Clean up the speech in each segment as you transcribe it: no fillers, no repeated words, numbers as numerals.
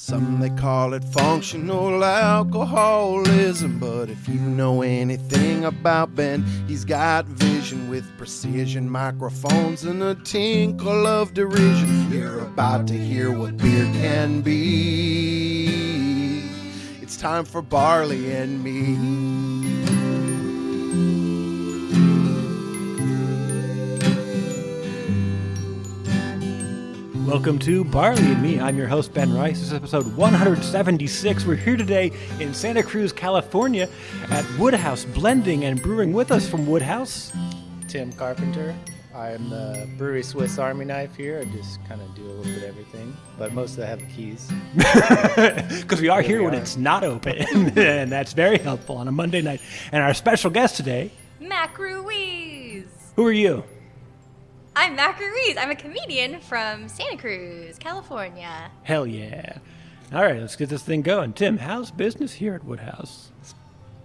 Some they call it functional alcoholism, but if you know anything about Ben, he's got vision with precision, microphones and a tinkle of derision. You're about to hear what beer can be. It's time for Barley and me. Welcome to Barley and Me. I'm your host, Ben Rice. This is episode 176. We're here today in Santa Cruz, California at Woodhouse Blending and Brewing. With us from Woodhouse, Tim Carpenter. I'm the brewery Swiss Army knife here. I just kind of do a little bit of everything, but mostly I have the keys. Because we are here when it's not open, and that's very helpful on a Monday night. And our special guest today, Mac Ruiz. Who are you? I'm Mac Ruiz. I'm a comedian from Santa Cruz, California. Hell yeah. All right, let's get this thing going. Tim, how's business here at Woodhouse?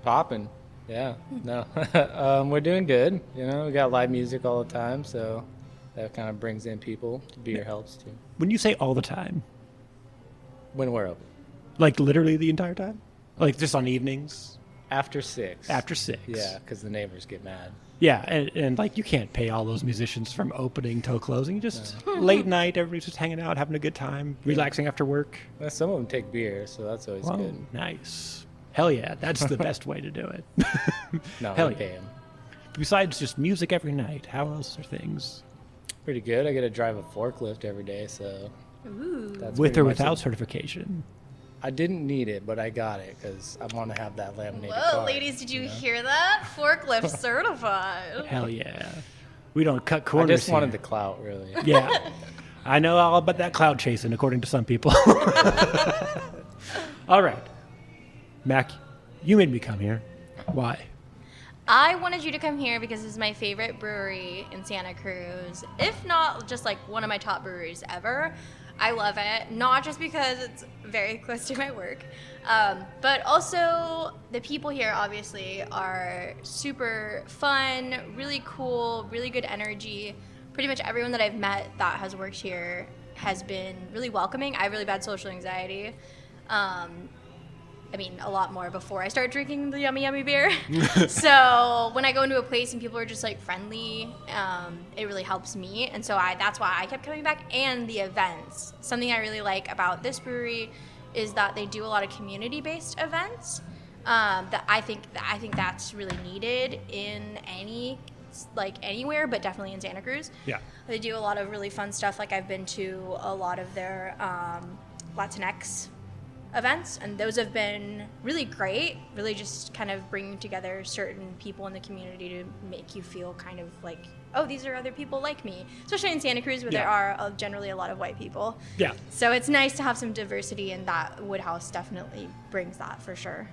Popping. Yeah. No. We're doing good. You know, we got live music all the time, so that kind of brings in people. Beer helps too. When you say all the time, When we're open. like literally the entire time? Like just on evenings? After 6. After 6? Yeah, because the neighbors get mad. Yeah, and like you can't pay all those musicians from opening till closing. Just late night, everybody's just hanging out, having a good time, relaxing after work. Well, some of them take beer, so that's always Well, good. nice. Hell yeah, that's the best way to do it. No, Hell we yeah. pay them. Besides just music every night, how else are things? Pretty good. I get to drive a forklift every day, so Ooh. that's With pretty or much without it. certification? I didn't need it, but I got it because I want to have that laminated Whoa, card, ladies, did you know? hear that? Forklift certified. Hell yeah. We don't cut I corners just wanted here. the clout, really. Yeah. I know all about that cloud chasing, according to some people. All right. Mac, you made me come here. Why? I wanted you to come here because this is my favorite brewery in Santa Cruz. If not just like one of my top breweries ever. I love it, not just because it's very close to my work, but also the people here obviously are super fun, really cool, really good energy. Pretty much everyone that I've met that has worked here has been really welcoming. I have really bad social anxiety. I mean, a lot more before I started drinking the yummy, yummy beer. So when I go into a place and people are just like friendly, it really helps me. And so that's why I kept coming back. And the events. Something I really like about this brewery is that they do a lot of community-based events. That I think that's really needed in anywhere, but definitely in Santa Cruz. Yeah. They do a lot of really fun stuff. Like I've been to a lot of their Latinx events, and those have been really great, really just kind of bringing together certain people in the community to make you feel kind of like, oh, these are other people like me, especially in Santa Cruz where there are generally a lot of white people. Yeah. So it's nice to have some diversity, and that Woodhouse definitely brings that for sure.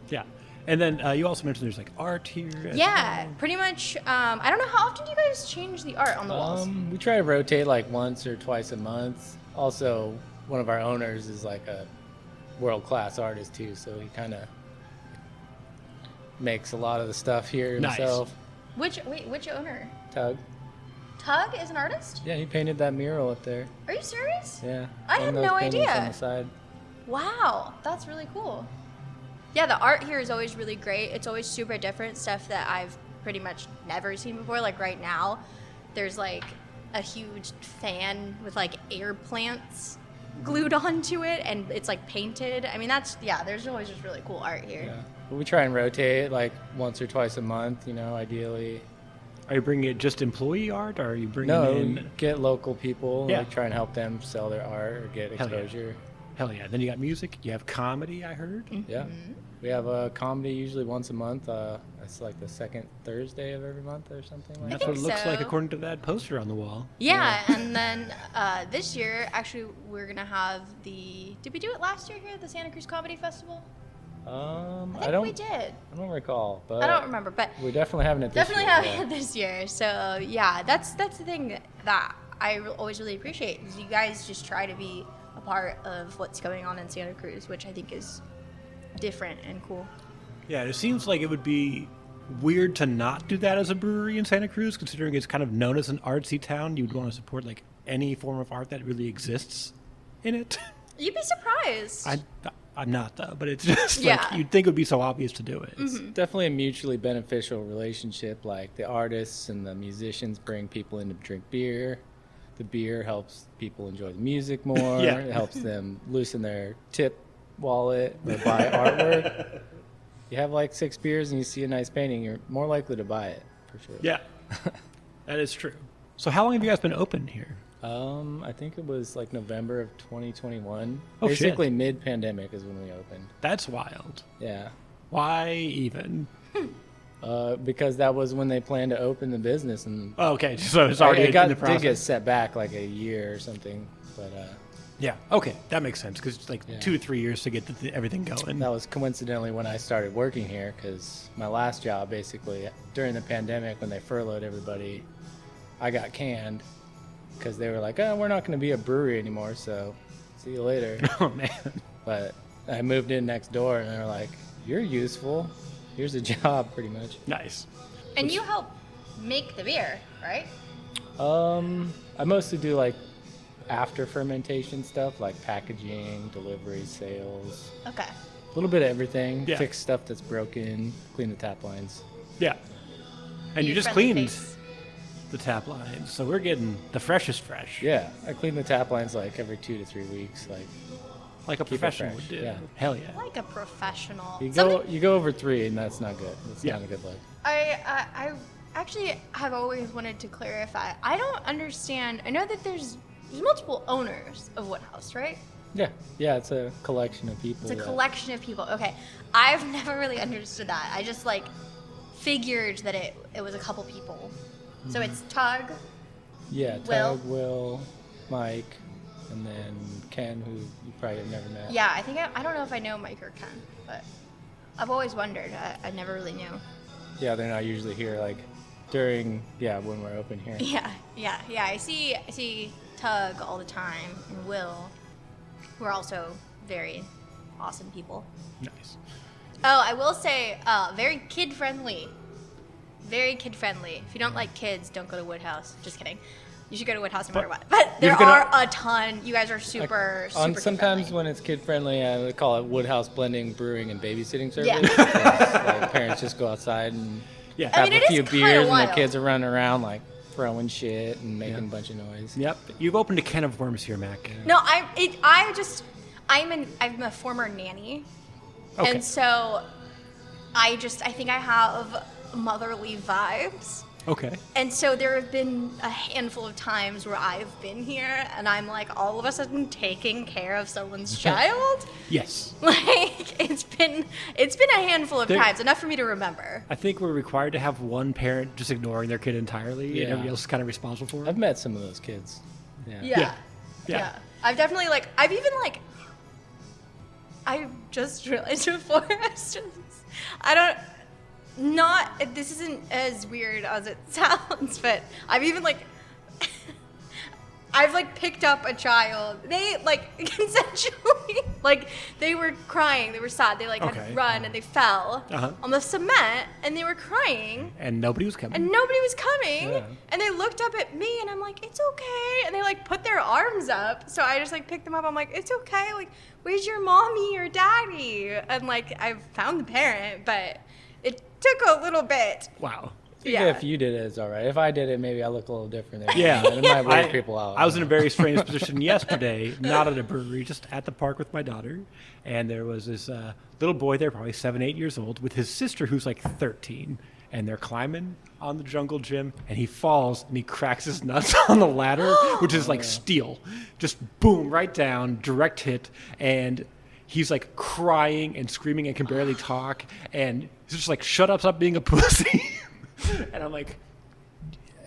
Yeah. And then you also mentioned there's like art here. as Yeah, well. pretty much. I don't know, how often do you guys change the art on the walls? We try to rotate like once or twice a month. Also, one of our owners is like a world-class artist too, so he kind of makes a lot of the stuff here Nice. himself. Which owner? Tug. Tug is an artist? Yeah, he painted that mural up there. Are you serious? Yeah. I and had those no paintings idea. On the side. Wow, that's really cool. Yeah, the art here is always really great. It's always super different, stuff that I've pretty much never seen before. Like right now, there's like a huge fan with like air plants glued onto it, and it's like painted. I mean, there's always just really cool art here. Yeah. But we try and rotate like once or twice a month, you know, ideally. Are you bringing it just employee art, or are you bringing No, in? get local people, Yeah. like try and help them sell their art or get Hell yeah. exposure. Hell yeah. Then you got music. You have comedy, I heard. Yeah. We have a comedy usually once a month. It's like the second Thursday of every month or something like That's that. what it looks so. like according to that poster on the wall. Yeah, and then this year, actually, we're gonna have did we do it last year here at the Santa Cruz Comedy Festival? I think we did. I don't recall, but I don't remember, but we're definitely having it this definitely year. having it this year. So yeah, that's the thing that I always really appreciate, is you guys just try to be a part of what's going on in Santa Cruz, which I think is different and cool. Yeah, it seems like it would be weird to not do that as a brewery in Santa Cruz, considering it's kind of known as an artsy town. You'd want to support like any form of art that really exists in it. You'd be surprised. I'm not though, but it's just Yeah. like you'd think it would be so obvious to do it. It's definitely a mutually beneficial relationship. Like the artists and the musicians bring people in to drink beer. The beer helps people enjoy the music more. Yeah. It helps them loosen their tip wallet or buy artwork. You have like 6 beers and you see a nice painting, you're more likely to buy it for sure. Yeah, that is true. So how long have you guys been open here? I think it was like November of 2021. Oh, Basically mid-pandemic is when we opened. That's wild. Yeah. Why even? Because that was when they planned to open the business, and Oh, okay, so it's already in the did process. get set back like a year or something. But Yeah, okay, that makes sense because it's like Yeah. 2 to 3 years to get everything going. that was coincidentally when I started working here, because my last job, basically during the pandemic when they furloughed everybody, I got canned because they were like, "Oh, we're not going to be a brewery anymore, so see you later." Oh man, But I moved in next door, and they were like, "You're useful. Here's a job," pretty much. nice. And you help make the beer, right? I mostly do like after fermentation stuff, like packaging, delivery, sales, Okay. a little bit of everything. Yeah. Fix stuff that's broken, clean the tap lines. Yeah, and you just friendly cleaned face. the tap lines, so we're getting the freshest fresh. Yeah, I clean the tap lines like every 2 to 3 weeks. Like like a Keep it professional fresh, would do. yeah. Hell yeah. Like a professional. you go over 3, and that's not good. That's Yeah. not a good look. I actually have always wanted to clarify. I don't understand. I know that there's multiple owners of Woodhouse, right? Yeah, it's a collection of people. It's a that- collection of people. Okay. I've never really understood that. I just like figured that it was a couple people. So it's Tug. Yeah, Will. Tug, Will, Mike, and then Ken, who you probably have never met. Yeah, I don't know if I know Mike or Ken, but I've always wondered. I never really knew. Yeah, they're not usually here like during when we're open here. Yeah. I see Tug all the time and Will, who are also very awesome people. Nice. Oh, I will say, very kid friendly. Very kid friendly. If you don't like kids, don't go to Woodhouse. Just kidding. You should go to Woodhouse no matter what. But there you're gonna- are a ton. You guys are super On kid sometimes friendly. when it's kid friendly, I would call it Woodhouse Blending, Brewing, and Babysitting Service. Yeah. 'Cause, like, parents just go outside and Yeah. I have mean, a it few is kinda beers, and wild. the kids are running around like throwing shit and making Yeah. a bunch of noise. Yep. You've opened a can of worms here, Mac. No, I'm a former nanny. Okay. And so I think I have motherly vibes. Okay. And so there have been a handful of times where I've been here and I'm like all of a sudden taking care of someone's child. Yes. Like it's been a handful of There- times, enough for me to remember. I think we're required to have one parent just ignoring their kid entirely, and Yeah. everybody else is kind of responsible for it. I've met some of those kids. Yeah. Yeah. Yeah. I've definitely I just realized before this isn't as weird as it sounds, but I've picked up a child. They consensually, they were crying, they were sad, they Okay. had run and they fell Uh-huh. on the cement and they were crying. And nobody was coming. And nobody was coming. Yeah. And they looked up at me and I'm like, it's okay. And they put their arms up. So I just picked them up. I'm like, it's okay. Where's your mommy or daddy? And I found the parent, but it took a little bit. Wow. Even if you did it, it's all right. If I did it, maybe I look a little different. Than Yeah. you. It might weird people out. I was in a very strange position yesterday, not at a brewery, just at the park with my daughter. And there was this little boy there, probably 7, 8 years old, with his sister who's 13. And they're climbing on the jungle gym, and he falls and he cracks his nuts on the ladder, which is steel. Just boom, right down, direct hit. And he's crying and screaming and can barely talk. And he's just shut up, stop being a pussy. And I'm like,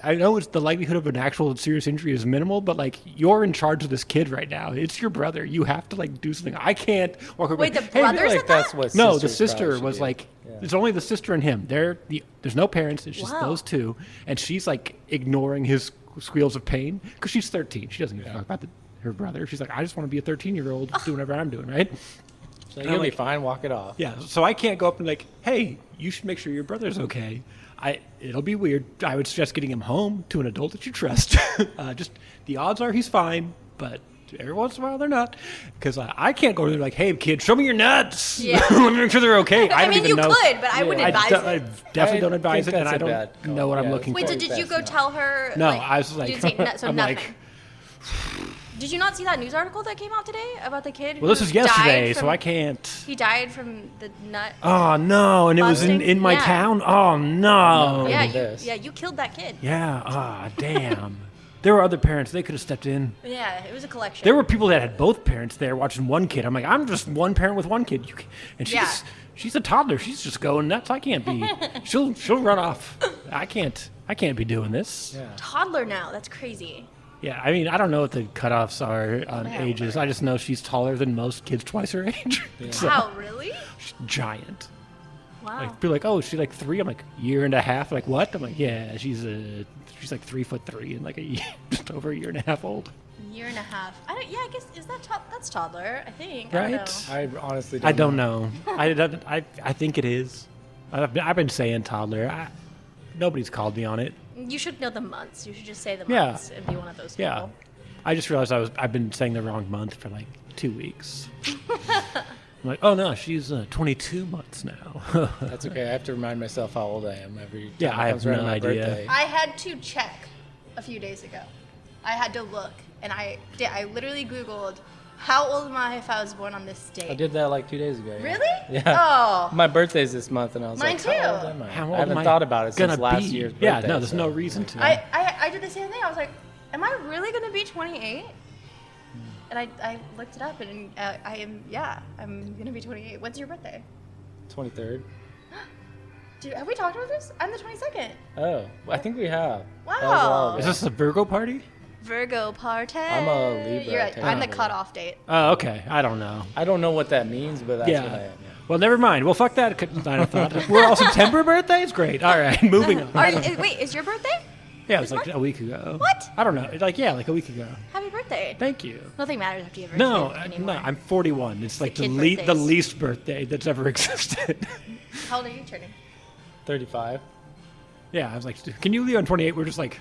I know it's the likelihood of an actual serious injury is minimal, but you're in charge of this kid right now. It's your brother. You have to do something. I can't walk over. Wait, the "Hey, brother I feel said like that's that? what. no, the sisters sister probably was should do. it's only the sister and him. There's no parents. It's just Wow. those two, and she's ignoring his squeals of pain because she's 13. She doesn't give a fuck about her brother. She's like, I just want to be a 13-year-old doing whatever I'm doing, right? So And you'll I'm be like- fine. Walk it off. Yeah, so I can't go up and hey, you should make sure your brother's okay. It'll be weird. I would suggest getting him home to an adult that you trust. Just the odds are he's fine, but Every once in a while, they're not. Because I can't go to them like, hey, kid, show me your nuts. Yeah. Let me make sure they're okay. I I don't mean, even you know. could, but I wouldn't advise I it. definitely don't I advise think it, and that's I a bad don't know call. what I'm Yeah, looking Wait, for. so did you go Best tell her? No, like, I was like, you didn't say so I'm nothing. like, Did you not see that news article that came out today about the kid? well, this who was yesterday, died so from- I can't. He died from the nut. Oh, no, and it was Busting? in my Yeah. town? Oh, no. yeah, this. you killed that kid. Yeah, damn. There were other parents. They could have stepped in. Yeah, it was a collection. There were people that had both parents there watching one kid. I'm like, I'm just one parent with one kid. And she's a toddler. She's just going nuts. I can't be. She'll run off. I can't be doing this. Yeah. toddler now. That's crazy. Yeah, I mean, I don't know what the cutoffs are on Yeah. ages. I just know she's taller than most kids twice her age. So, Wow, really? she's giant. Wow. Like, be like, oh, she's like 3. I'm like, year and a half. Like, what? I'm like, yeah, she's like 3'3" and like just over a year and a half old. Year and a half. I guess is that that's toddler? I think. Right? I don't know. I honestly I don't know. I think it is. I've been saying toddler. Nobody's called me on it. You should know the months. You should just say the Yeah. months and be one of those people. Yeah. I just realized I've been saying the wrong month for like 2 weeks. I'm like, oh no, she's 22 months now. That's okay. I have to remind myself how old I am every time Yeah, it I comes have around no my idea. birthday. I had to check a few days ago. I had to look, and I literally Googled how old am I if I was born on this date. I did that like 2 days ago. Yeah. Really? Yeah. Oh. My birthday's this month, and I was Mine like, how old too. am I? How old I haven't am I thought about it since gonna last be? year's birthday. Yeah, no, there's so- no reason to. I did the same thing. I was like, am I really gonna be 28? And I looked it up, and I'm gonna be 28. When's your birthday? 23rd. Dude, have we talked about this? I'm the 22nd. Oh, I think we have. Wow. That was a while ago. Is this a Virgo party? Virgo party. I'm a Libra, You're right. I'm the technically. cutoff date. Oh, okay. I don't know. I don't know what that means, but that's what I am. Yeah. Well, never mind. Well, fuck that line of thought. We're all September birthdays? Great. All right, moving on. Wait, is your birthday? Yeah, it was like a week ago. What? I don't know. Like a week ago. Happy birthday. Thank you. Nothing matters after you have a No, kid no, anymore. I'm 41. It's like kid the birthdays. least birthday that's ever existed. How old are you turning? 35. Yeah, I was like, can you leave on 28? We're just like,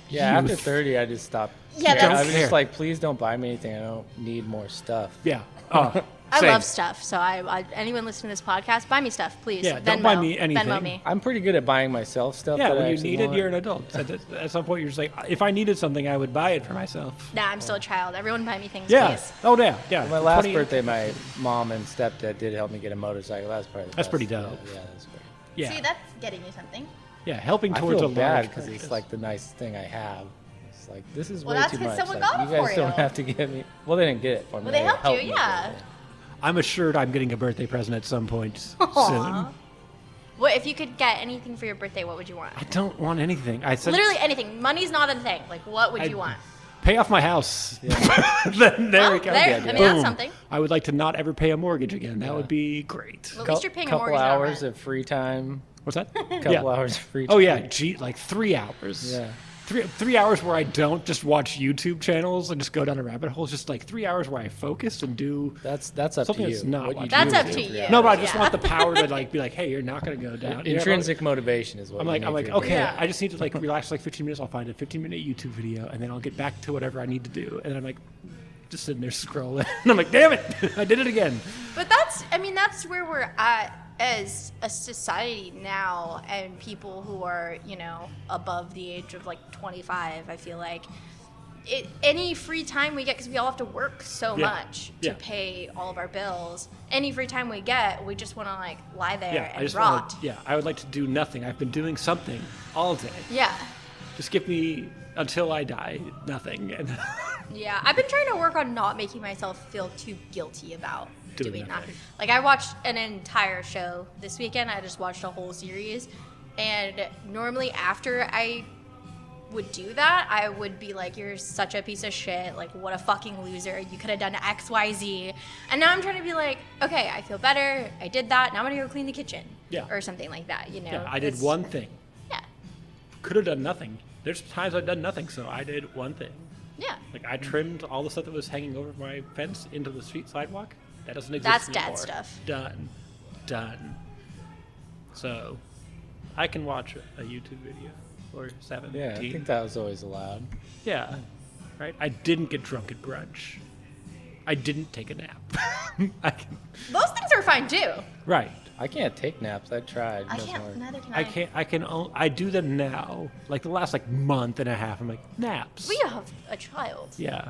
Yeah, after Youth. 30, I just stopped. Yeah, caring. I that's- was just like, please don't buy me anything. I don't need more stuff. yeah. Oh, I same. love stuff, so I anyone listening to this podcast, buy me stuff, please. Yeah, Venmo, don't buy me anything. Venmo me. I'm pretty good at buying myself stuff. Yeah, that I when you actually need it, want. you're an adult. At some point, you're just like, if I needed something, I would buy it for myself. Nah, I'm still a child. Everyone buy me things, Yeah. please. Oh, yeah. Yeah. My last 28 birthday, my mom and stepdad did help me get a motorcycle. That was probably the That's best. pretty dope. Yeah, that's great. Yeah. See, that's getting you something. Yeah, helping I towards feel a bad large because it's purchase. like the nicest thing I have. It's like, this is Well, way that's too 'cause much. someone Like, got you it guys for don't you. have to get me. Well, they didn't get it for me. Well, they helped you, me yeah. get it. I'm assured I'm getting a birthday present at some point Aw. soon. What if you could get anything for your birthday? What would you want? I don't want anything. I said Literally anything. Money's not a thing. Like, what would I- you want? pay off my house. Then there Well, we go. there- I mean, that's Boom. something. I would like to not ever pay a mortgage again. That would be great. Well, at least you're paying a couple mortgage, not hours rent. of free time. What's that? Couple hours of free time. Oh yeah, gee, like 3 hours. Yeah. Three hours where I don't just watch YouTube channels and just go down a rabbit hole. It's just like 3 hours where I focus and do. That's up Something to you. that's not What you watching do That's with up it. to Yeah. you. No, but I just Yeah. want the power to like be like, hey, you're not gonna go down. You know, Intrinsic motivation is what I'm you like, need I'm like, for your okay, Yeah. I just need to like relax for like 15 minutes. I'll find a 15-minute YouTube video, and then I'll get back to whatever I need to do. And I'm like, just sitting there scrolling, and I'm like, damn it, I did it again. But that's where we're at as a society now, and people who are, above the age of like 25. I feel like any free time we get, because we all have to work so Yeah. much to Yeah. pay all of our bills. Any free time we get, we just want to like lie there Yeah, I and just rot. want to. Yeah, I would like to do nothing. I've been doing something all day. Yeah. Just give me until I die nothing. And Yeah, I've been trying to work on not making myself feel too guilty about Doing doing that. nothing. Like, I watched an entire show this weekend. I just watched a whole series. And normally after I would do that, I would be like, you're such a piece of shit. Like, what a fucking loser. You could have done X, Y, Z. And now I'm trying to be like, okay, I feel better. I did that. Now I'm going to go clean the kitchen. Yeah. Or something like that, you know? yeah, I did It's- one thing. Yeah. Could have done nothing. There's times I've done nothing, so I did one thing. Yeah. Like I trimmed all the stuff that was hanging over my fence into the street sidewalk. That doesn't exist That's dad anymore. stuff. Done. So, I can watch a YouTube video or 7. Yeah, I think that was always allowed. Yeah. right? I didn't get drunk at brunch. I didn't take a nap. Those things are fine too. Right. I can't take naps. I tried. It I doesn't can't. work. Neither can I. I do them now. Like the last month and a half, I'm like, naps. We have a child. Yeah.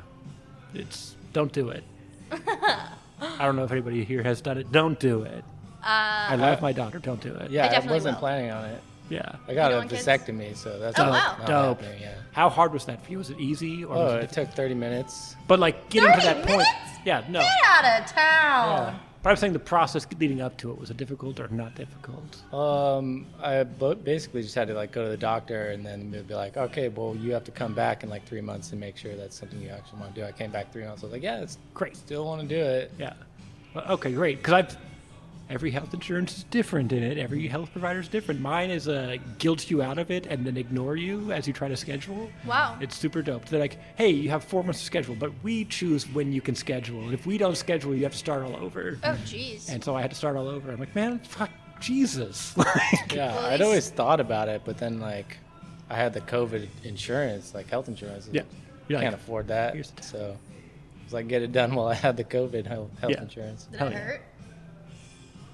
Don't do it. I don't know if anybody here has done it. Don't do it. I love my daughter. Don't do it. Yeah, I definitely wasn't will. planning on it. Yeah. I got You a don't want kids? vasectomy, so that's Oh, not, wow. not Dope. happening. Yeah. How hard was that for you? Was it easy? Or was Oh, it it took 30 minutes. But getting to 30 that point. minutes? Yeah, no. Get out of town. Yeah. But I'm saying the process leading up to it, was it difficult or not difficult? I basically just had to go to the doctor, and then they'd be like, okay, well, you have to come back in 3 months and make sure that's something you actually want to do. I came back 3 months. I was like, yeah, it's Great. still want to do it. Yeah. Well, okay, great. Because every health insurance is different in it. Every health provider is different. Mine is guilt you out of it and then ignore you as you try to schedule. Wow. It's super dope. They're like, hey, you have 4 months to schedule, but we choose when you can schedule. And if we don't schedule, you have to start all over. Oh, jeez. And so I had to start all over. I'm like, man, fuck, Jesus. Yeah, Well, at I'd least- always thought about it, but then I had the COVID insurance, health insurance. Yeah. You're Can't like, afford that. here's the- So it was get it done while I had the COVID health Yeah. insurance. Did hell it yeah. hurt?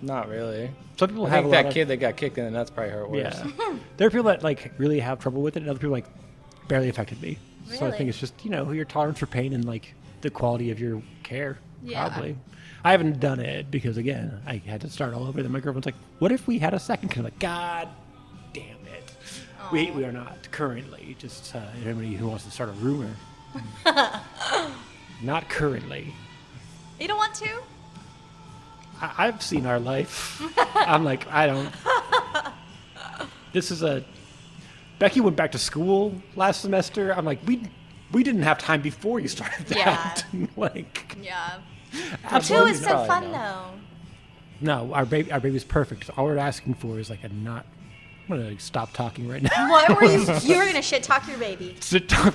Not really. some people I have think a lot that of, kid that got kicked in the nuts probably hurt worse. Yeah. There are people that really have trouble with it, and other people barely affected me. So I Really? think it's just your tolerance for pain and the quality of your care. Yeah. Probably. I haven't done it because again I had to start all over. Then my girlfriend's like, "What if we had a second kid?" I'm like, God damn it. We are not currently. Just anybody who wants to start a rumor. Not currently. You don't want to? I've seen our life. I'm like, I don't. This is Becky went back to school last semester. I'm like, we didn't have time before you started that. Yeah. Two absolutely is so Probably fun, not. though. no. Our baby's perfect. All we're asking for is a not. I'm gonna stop talking right now. What were you? You were gonna shit talk your baby.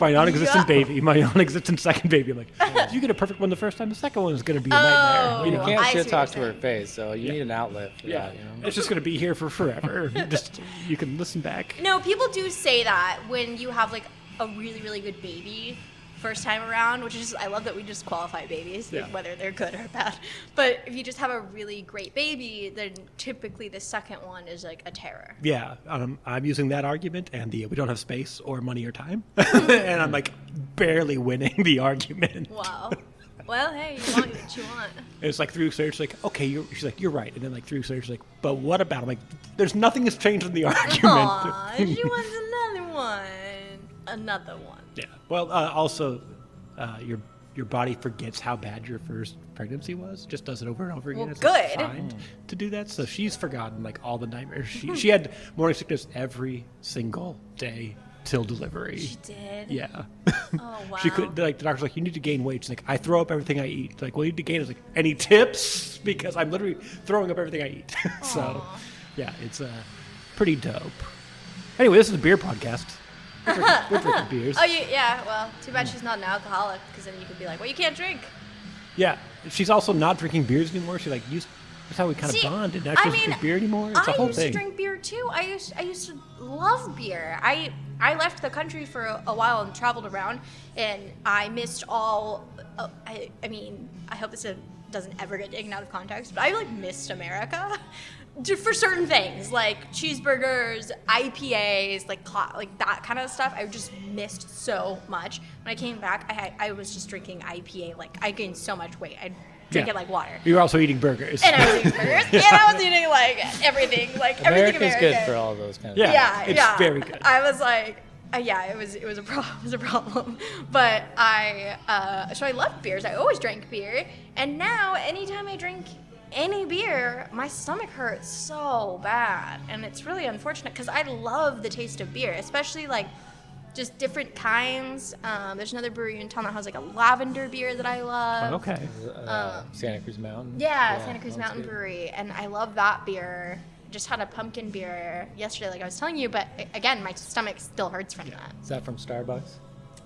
My non-existent Yeah. baby, my non-existent second baby. I'm like, if you get a perfect one the first time, the second one is gonna be a nightmare. You You know? can't I see shit what talk you're to her saying. face, so you need an outlet for Yeah, that. it's just gonna be here for forever. Just you can listen back. No, people do say that when you have a really, really good baby first time around, which is, I love that we just qualify babies, Yeah. whether they're good or bad. But if you just have a really great baby, then typically the second one is a terror. Yeah, I'm using that argument, and we don't have space or money or time, and I'm barely winning the argument. Wow. Well, hey, you want what you want. It's through search, okay, she's you're right, and then through search, but what about? I'm like, there's nothing has changed in the argument. Aw, she wants another one. Another one. Yeah. Well, also, your body forgets how bad your first pregnancy was. Just does it over and over again. Well, It's good. fine to do that. So she's forgotten all the nightmares. She had morning sickness every single day till delivery. She did? Yeah. Oh, wow. She could the doctor's you need to gain weight. She's I throw up everything I eat. Well, you need to gain. I was any tips? Because I'm literally throwing up everything I eat. So, yeah, it's pretty dope. Anyway, this is a beer podcast. We're drinking beers. Oh, yeah. Well, too bad she's not an alcoholic, because then you could be like, well, you can't drink. Yeah, she's also not drinking beers anymore. She that's how we kind of See, bonded. Now she doesn't drink beer anymore. It's a whole used thing. to drink beer too. I used to love beer. I left the country for a while and traveled around, and I missed all. I mean, I hope this doesn't ever get taken out of context, but I missed America for certain things like cheeseburgers, IPAs, that kind of stuff. I just missed so much. When I came back, I was just drinking IPA. I gained so much weight. I drink it like water. You were also eating burgers. And I was eating burgers, and I was eating everything, everything America's American. good for all those kind of Yeah. things. it's very good. I was it was a problem. It was a problem. But so I loved beers. I always drank beer, and now anytime I drink any beer, my stomach hurts so bad, and it's really unfortunate because I love the taste of beer, especially just different kinds. There's another brewery in town that has a lavender beer that I love. Oh, okay. Santa Cruz Mountain. Yeah, Santa Cruz that's Mountain good. Brewery, and I love that beer. Just had a pumpkin beer yesterday, like I was telling you, but again, my stomach still hurts from that. Is that from Starbucks?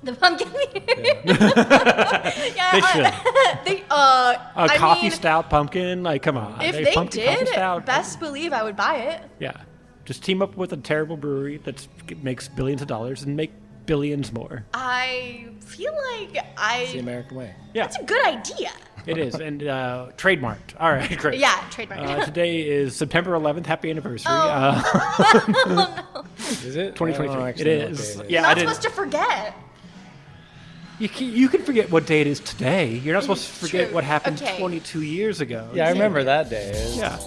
The pumpkin beer. Yeah, They should. I Coffee mean, stout pumpkin. Come on. if Hey, they pumpkin coffee did, stout. best believe I would buy it. Yeah. Just team up with a terrible brewery that makes billions of dollars and make billions more. I feel like It's the American way. Yeah, That's a good idea. it is. And trademarked. All right, great. Yeah, trademark. Today is September 11th. Happy anniversary. Is it? 2023. I don't It actually know what is. day it is. Yeah, I Not didn't. supposed to forget. You can forget what day it is today. You're not supposed to forget True. what happened Okay. 22 years ago. Yeah, I remember that day. Yeah.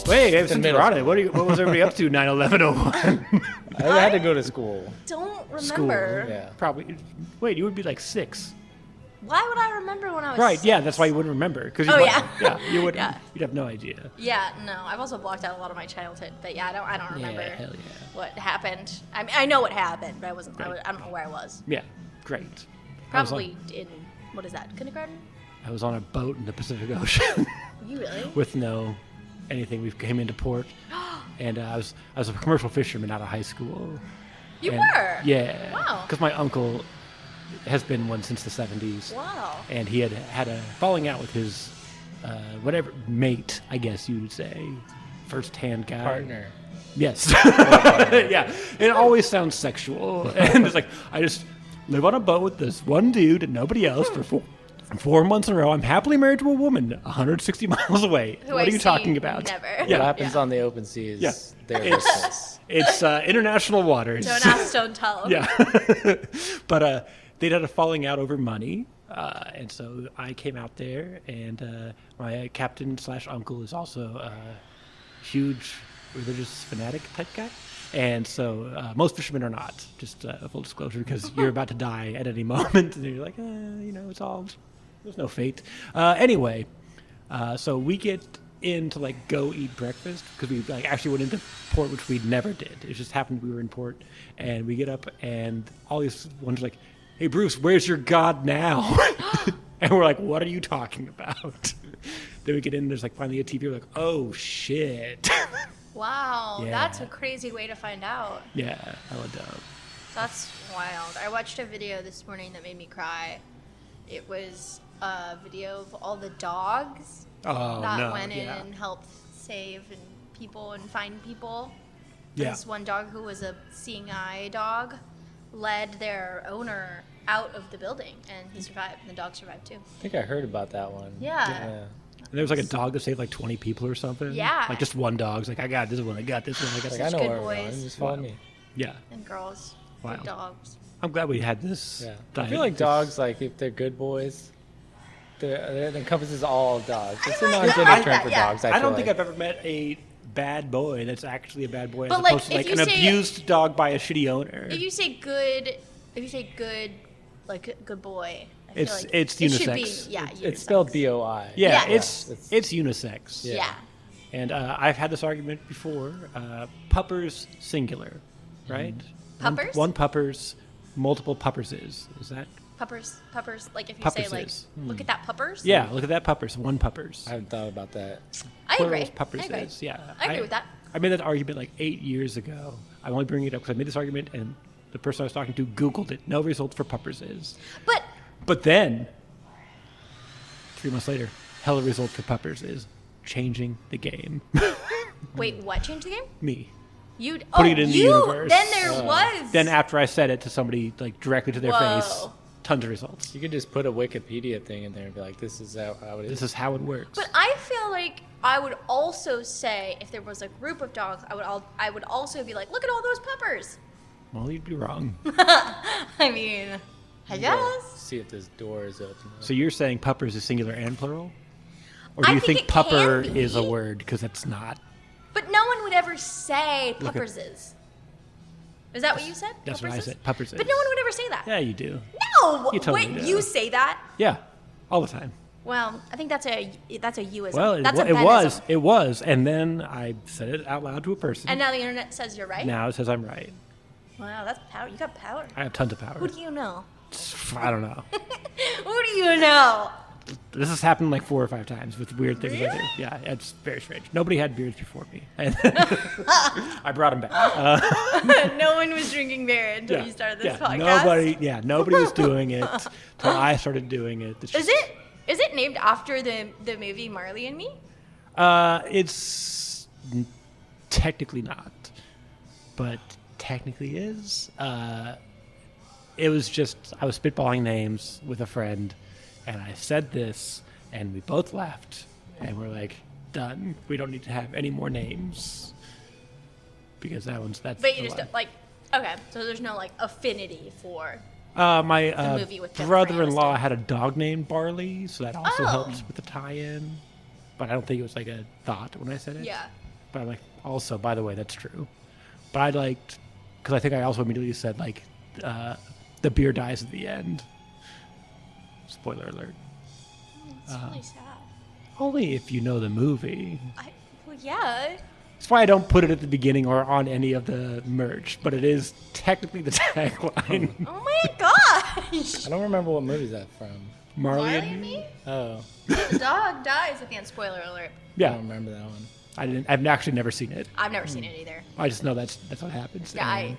Wait, since middle we're on it, what was everybody up to 9/11/01? I had to go to school. Don't School. remember. Yeah. Probably. Wait, you would be like 6. Why would I remember when I was Right, yeah, 6? that's why you wouldn't remember. Cause Oh, you yeah. Yeah, you would. Yeah. You'd have no idea. Yeah, no. I've also blocked out a lot of my childhood, but yeah, I don't remember Yeah, hell yeah. what happened. I mean, I know what happened, but I don't know where I was. Yeah, great. I was Probably in what is that? Kindergarten? I was on a boat in the Pacific Ocean You really? with no anything. We came into port, and I was a commercial fisherman out of high school. You And- were? Yeah. Wow. Because my uncle has been one since the 70s. Wow. And he had a falling out with his whatever mate, I guess you would say, first-hand guy. Partner. Yes. Yeah. It always sounds sexual, and it's like I just live on a boat with this one dude and nobody else for 4 months in a row. I'm happily married to a woman 160 miles away. Who What I are you see talking about? never. Yeah. What happens on the open sea is Yeah. their It's- business. It's international waters. Don't ask, don't tell. Yeah. But they'd had a falling out over money. And so I came out there, and my captain/uncle is also a huge religious fanatic type guy. And so most fishermen are not, just full disclosure, because you're about to die at any moment. And you're like, there's no fate. Anyway, so we get in to like go eat breakfast because we like actually went into port, which we never did. It just happened we were in port, and we get up and all these ones are like, "Hey Bruce, where's your God now?" And we're like, "What are you talking about?" Then we get in, there's like finally a TV. We're like, "Oh shit!" Wow, Yeah. that's a crazy way to find out. Yeah, hella dumb. That's wild. I watched a video this morning that made me cry. It was a video of all the dogs Oh that no! went in Yeah. and helped save and people and find people. Yeah. This one dog who was a seeing eye dog led their owner out of the building, and he survived. And the dog survived too. I think I heard about that one. Yeah. And there was like a dog that saved like 20 people or something. Yeah. Like just one dog's like, I got this one, I got this one, I got Like, this I one. know good where we're boys. going. Just follow Wow. me. Yeah. And girls, Wow. good dogs. I'm glad we had this. Yeah. I diet. feel like dogs, like if they're good boys, it encompasses all dogs. It's a like non-gender that. term for Yeah. dogs. I don't think like. I've ever met a bad boy that's actually a bad boy But, as like, opposed to if like you an say- abused dog by a shitty owner. If you say good, like good boy, I feel It's- like it's it should be, unisex. yeah, It's spelled unisex. B-O-I. yeah, Yeah. it's unisex. Yeah. Yeah. And I've had this argument before. Puppers singular, right? Puppers? One puppers, multiple pupperses. Is that? Puppers, like if you say like, Pupperses. look at that puppers. Yeah, look at that puppers. One puppers. I haven't thought about that. I agree. Plurals, pupperses. I agree. Yeah. I agree with that. I made that argument like 8 years ago. I'm only bringing it up because I made this argument and the person I was talking to Googled it. No results for pupperses. But But then, 3 months later, hella result for puppers is changing the game. wait, what changed the game? Me. You Putting it in the universe. Then there was. Then after I said it to somebody like directly to their face, Whoa. tons of results. You could just put a Wikipedia thing in there and be like, this is how it is. This is how it works. But I feel like I would also say if there was a group of dogs, I would also be like, look at all those puppers. Well, you'd be wrong. I mean, I guess. See if this door is open. So you're saying puppers is singular and plural? Or do I you think think it can pupper be. is a word? Because it's not. But no one would ever say Look at- pupperses. Is that what you said? That's what I Pupperses? said. Pupperses. But no one would ever say that. Yeah, you do. No. You totally Wait, do. you say that? Yeah, all the time. Well, I think that's a youism. Well, that's a it was, and then I said it out loud to a person. And now the internet says you're right. Now it says I'm right. Wow, that's power. You got power. I have tons of power. Who do you know? I don't know. Who do you know? This has happened like 4 or 5 times with weird things I do. Really? Yeah, it's very strange. Nobody had beers before me. And I brought them back. No one was drinking beer until you started this podcast. Nobody was doing it till I started doing it. It's Is it named after the movie Marley and Me? It's technically not. but technically is. It was just, I was spitballing names with a friend, and I said this, and we both laughed, and we're like, done. We don't need to have any more names. Because that's But you the just line. don't, like, okay, so there's no like affinity for. My the movie with Jennifer brother-in-law Aniston. had a dog named Barley, so that also Oh. helps with the tie-in. But I don't think it was like a thought when I said it. Yeah. But I'm like, also, by the way, that's true. But I liked, because I think I also immediately said, like, the beer dies at the end. Spoiler alert. It's really sad. Only if you know the movie. Well, yeah. That's why I don't put it at the beginning or on any of the merch, but it is technically the tagline. Oh my gosh. I don't remember what movie is that from. Marley Marley and and me? me? Oh, The dog dies at the end. Spoiler alert. I Yeah, don't remember that one. I've actually never seen it. I've never seen it either. I just know that's what happens. Yeah, And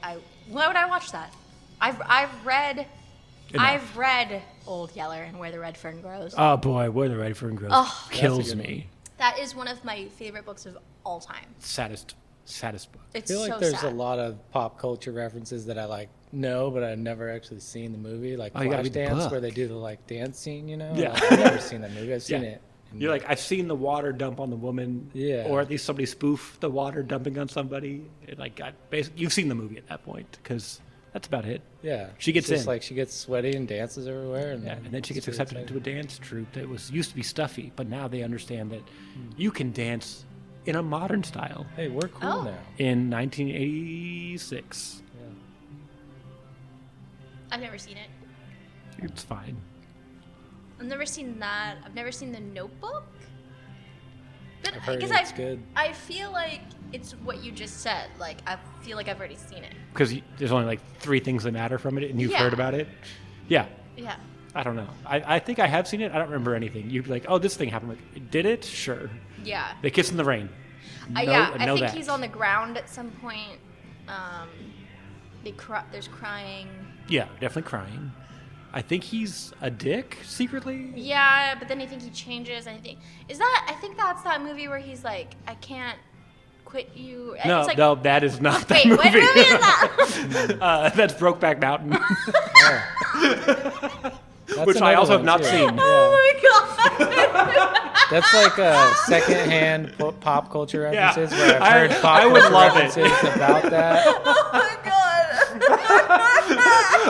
I. Why would I watch that? I've read Old Yeller and Where the Red Fern Grows. Oh boy, Where the Red Fern Grows Oh. kills That's a good me. That is one of my favorite books of all time. Saddest book. It's I feel like so there's sad. a lot of pop culture references that I like know, but I've never actually seen the movie. Like Oh, you gotta read the Flashdance, book. where they do the like dance scene. You know? Yeah. Like, I've never seen that movie. I've seen Yeah. it. And You're like, I've seen the water dump on the woman, Yeah. or at least somebody spoof the water dumping on somebody. It, like, you've seen the movie at that point because that's about it. yeah, She gets it's just in. like she gets sweaty and dances everywhere, and, Yeah, and then she gets it's accepted really into a dance troupe that used to be stuffy, but now they understand that you can dance in a modern style. exciting. Hey, we're cool Oh. now. In 1986, Yeah. I've never seen it. it's fine. I've never seen that. I've never seen The Notebook. But I've heard because it's good. I feel like it's what you just said. Like I feel like I've already seen it. Because there's only like 3 things that matter from it, and you've Yeah. heard about it. Yeah, Yeah. I don't know. I think I have seen it. I don't remember anything. You'd be like, oh, this thing happened. Like, did it? Sure. Yeah. They kiss in the rain. Yeah. I know think that. he's on the ground at some point. There's crying. Yeah, definitely crying. I think he's a dick secretly. Yeah, but then I think he changes. I think that's that movie where he's like, I can't quit you. No, It's like, no, that is not that Wait, movie. what movie is that? That's Brokeback Mountain, That's which I another also have one, not too. seen. Yeah. Oh my god. That's like a secondhand pop culture Yeah. references where I've heard pop I would culture love it. references about that. Oh my god.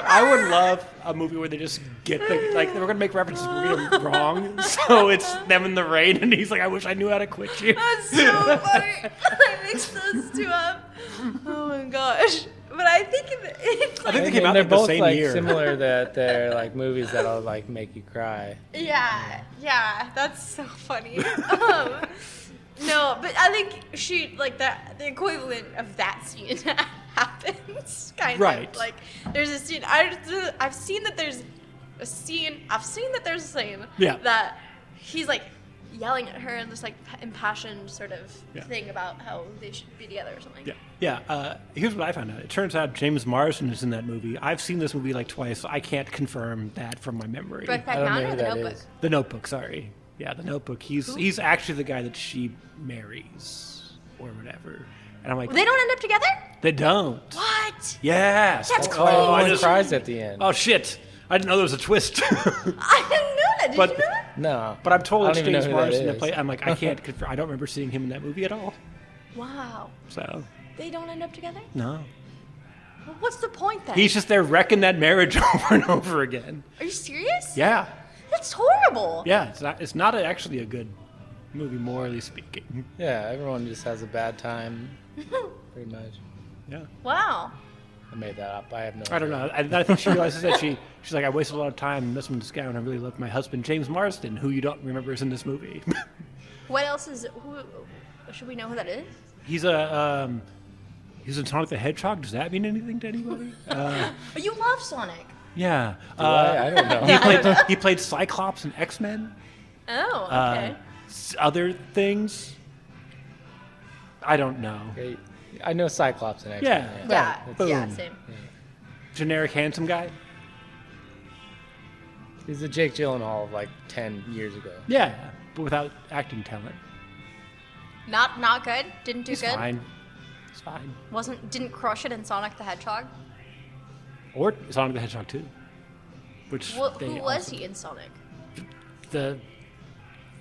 I would love a movie where they just get like they were gonna make references, but we're getting them wrong. So it's them in the rain, and he's like, "I wish I knew how to quit you." That's so funny. I mixed those two up. Oh my gosh. But I think it's I think like, they came out they're like the both same like year. similar that they're like movies that'll like make you cry. yeah, that's so funny. No, but I think the equivalent of that scene happens, kind Right. of. Like, there's a scene, I've seen that there's a scene Yeah. that he's like yelling at her in this like impassioned sort of Yeah. thing about how they should be together or something. Yeah. Here's what I found out. It turns out James Marsden is in that movie. I've seen this movie like twice. So I can't confirm that from my memory. Brokeback I don't know Mountain or who The that Notebook? is. The Notebook, sorry. Yeah, The Notebook. He's actually the guy that she marries or whatever. And I'm like, They don't end up together? they don't. What? Yes. That's Oh, I one just- cries at the end. Oh shit! I didn't know there was a twist. I didn't know that. Did But- you know that? No, But I'm told I it's don't even know James who that Marsden that is. play. I'm like, I can't confirm. I don't remember seeing him in that movie at all. Wow. So They don't end up together? no, Well, what's the point then? he's just there wrecking that marriage over and over again. Are you serious? Yeah, That's horrible. yeah. It's not actually a good movie, morally speaking. Yeah, everyone just has a bad time, pretty much. Yeah. Wow. I made that up. I have no. I don't know. I think she realizes that she's like, I wasted a lot of time messing with this guy when I really loved my husband, James Marsden, who you don't remember is in this movie. What else is? Who? Should we know who that is? He's in Sonic the Hedgehog. Does that mean anything to anybody? Oh, you love Sonic. Yeah. I don't know. He played Cyclops in X-Men. Oh, okay. Other things, I don't know. Okay, I know Cyclops and X-Men. Yeah. yeah. Boom. Yeah. Same. Generic handsome guy. He's the Jake Gyllenhaal of like 10 years ago. Yeah, but without acting talent. Not good. Didn't do He's good. fine. It's fine. Didn't crush it in Sonic the Hedgehog? Or Sonic the Hedgehog 2. Which Who they was also- he in Sonic? The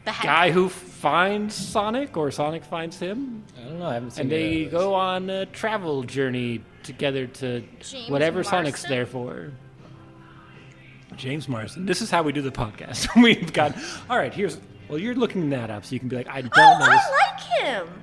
The head guy who finds Sonic, or Sonic finds him, I don't know. I haven't seen. and they go on a travel journey together to James whatever Sonic's Marsden? there for. James Marsden. This is how we do the podcast. We've got. All right. Well, you're looking that up, so you can be like, I don't Oh, know. This. I like him.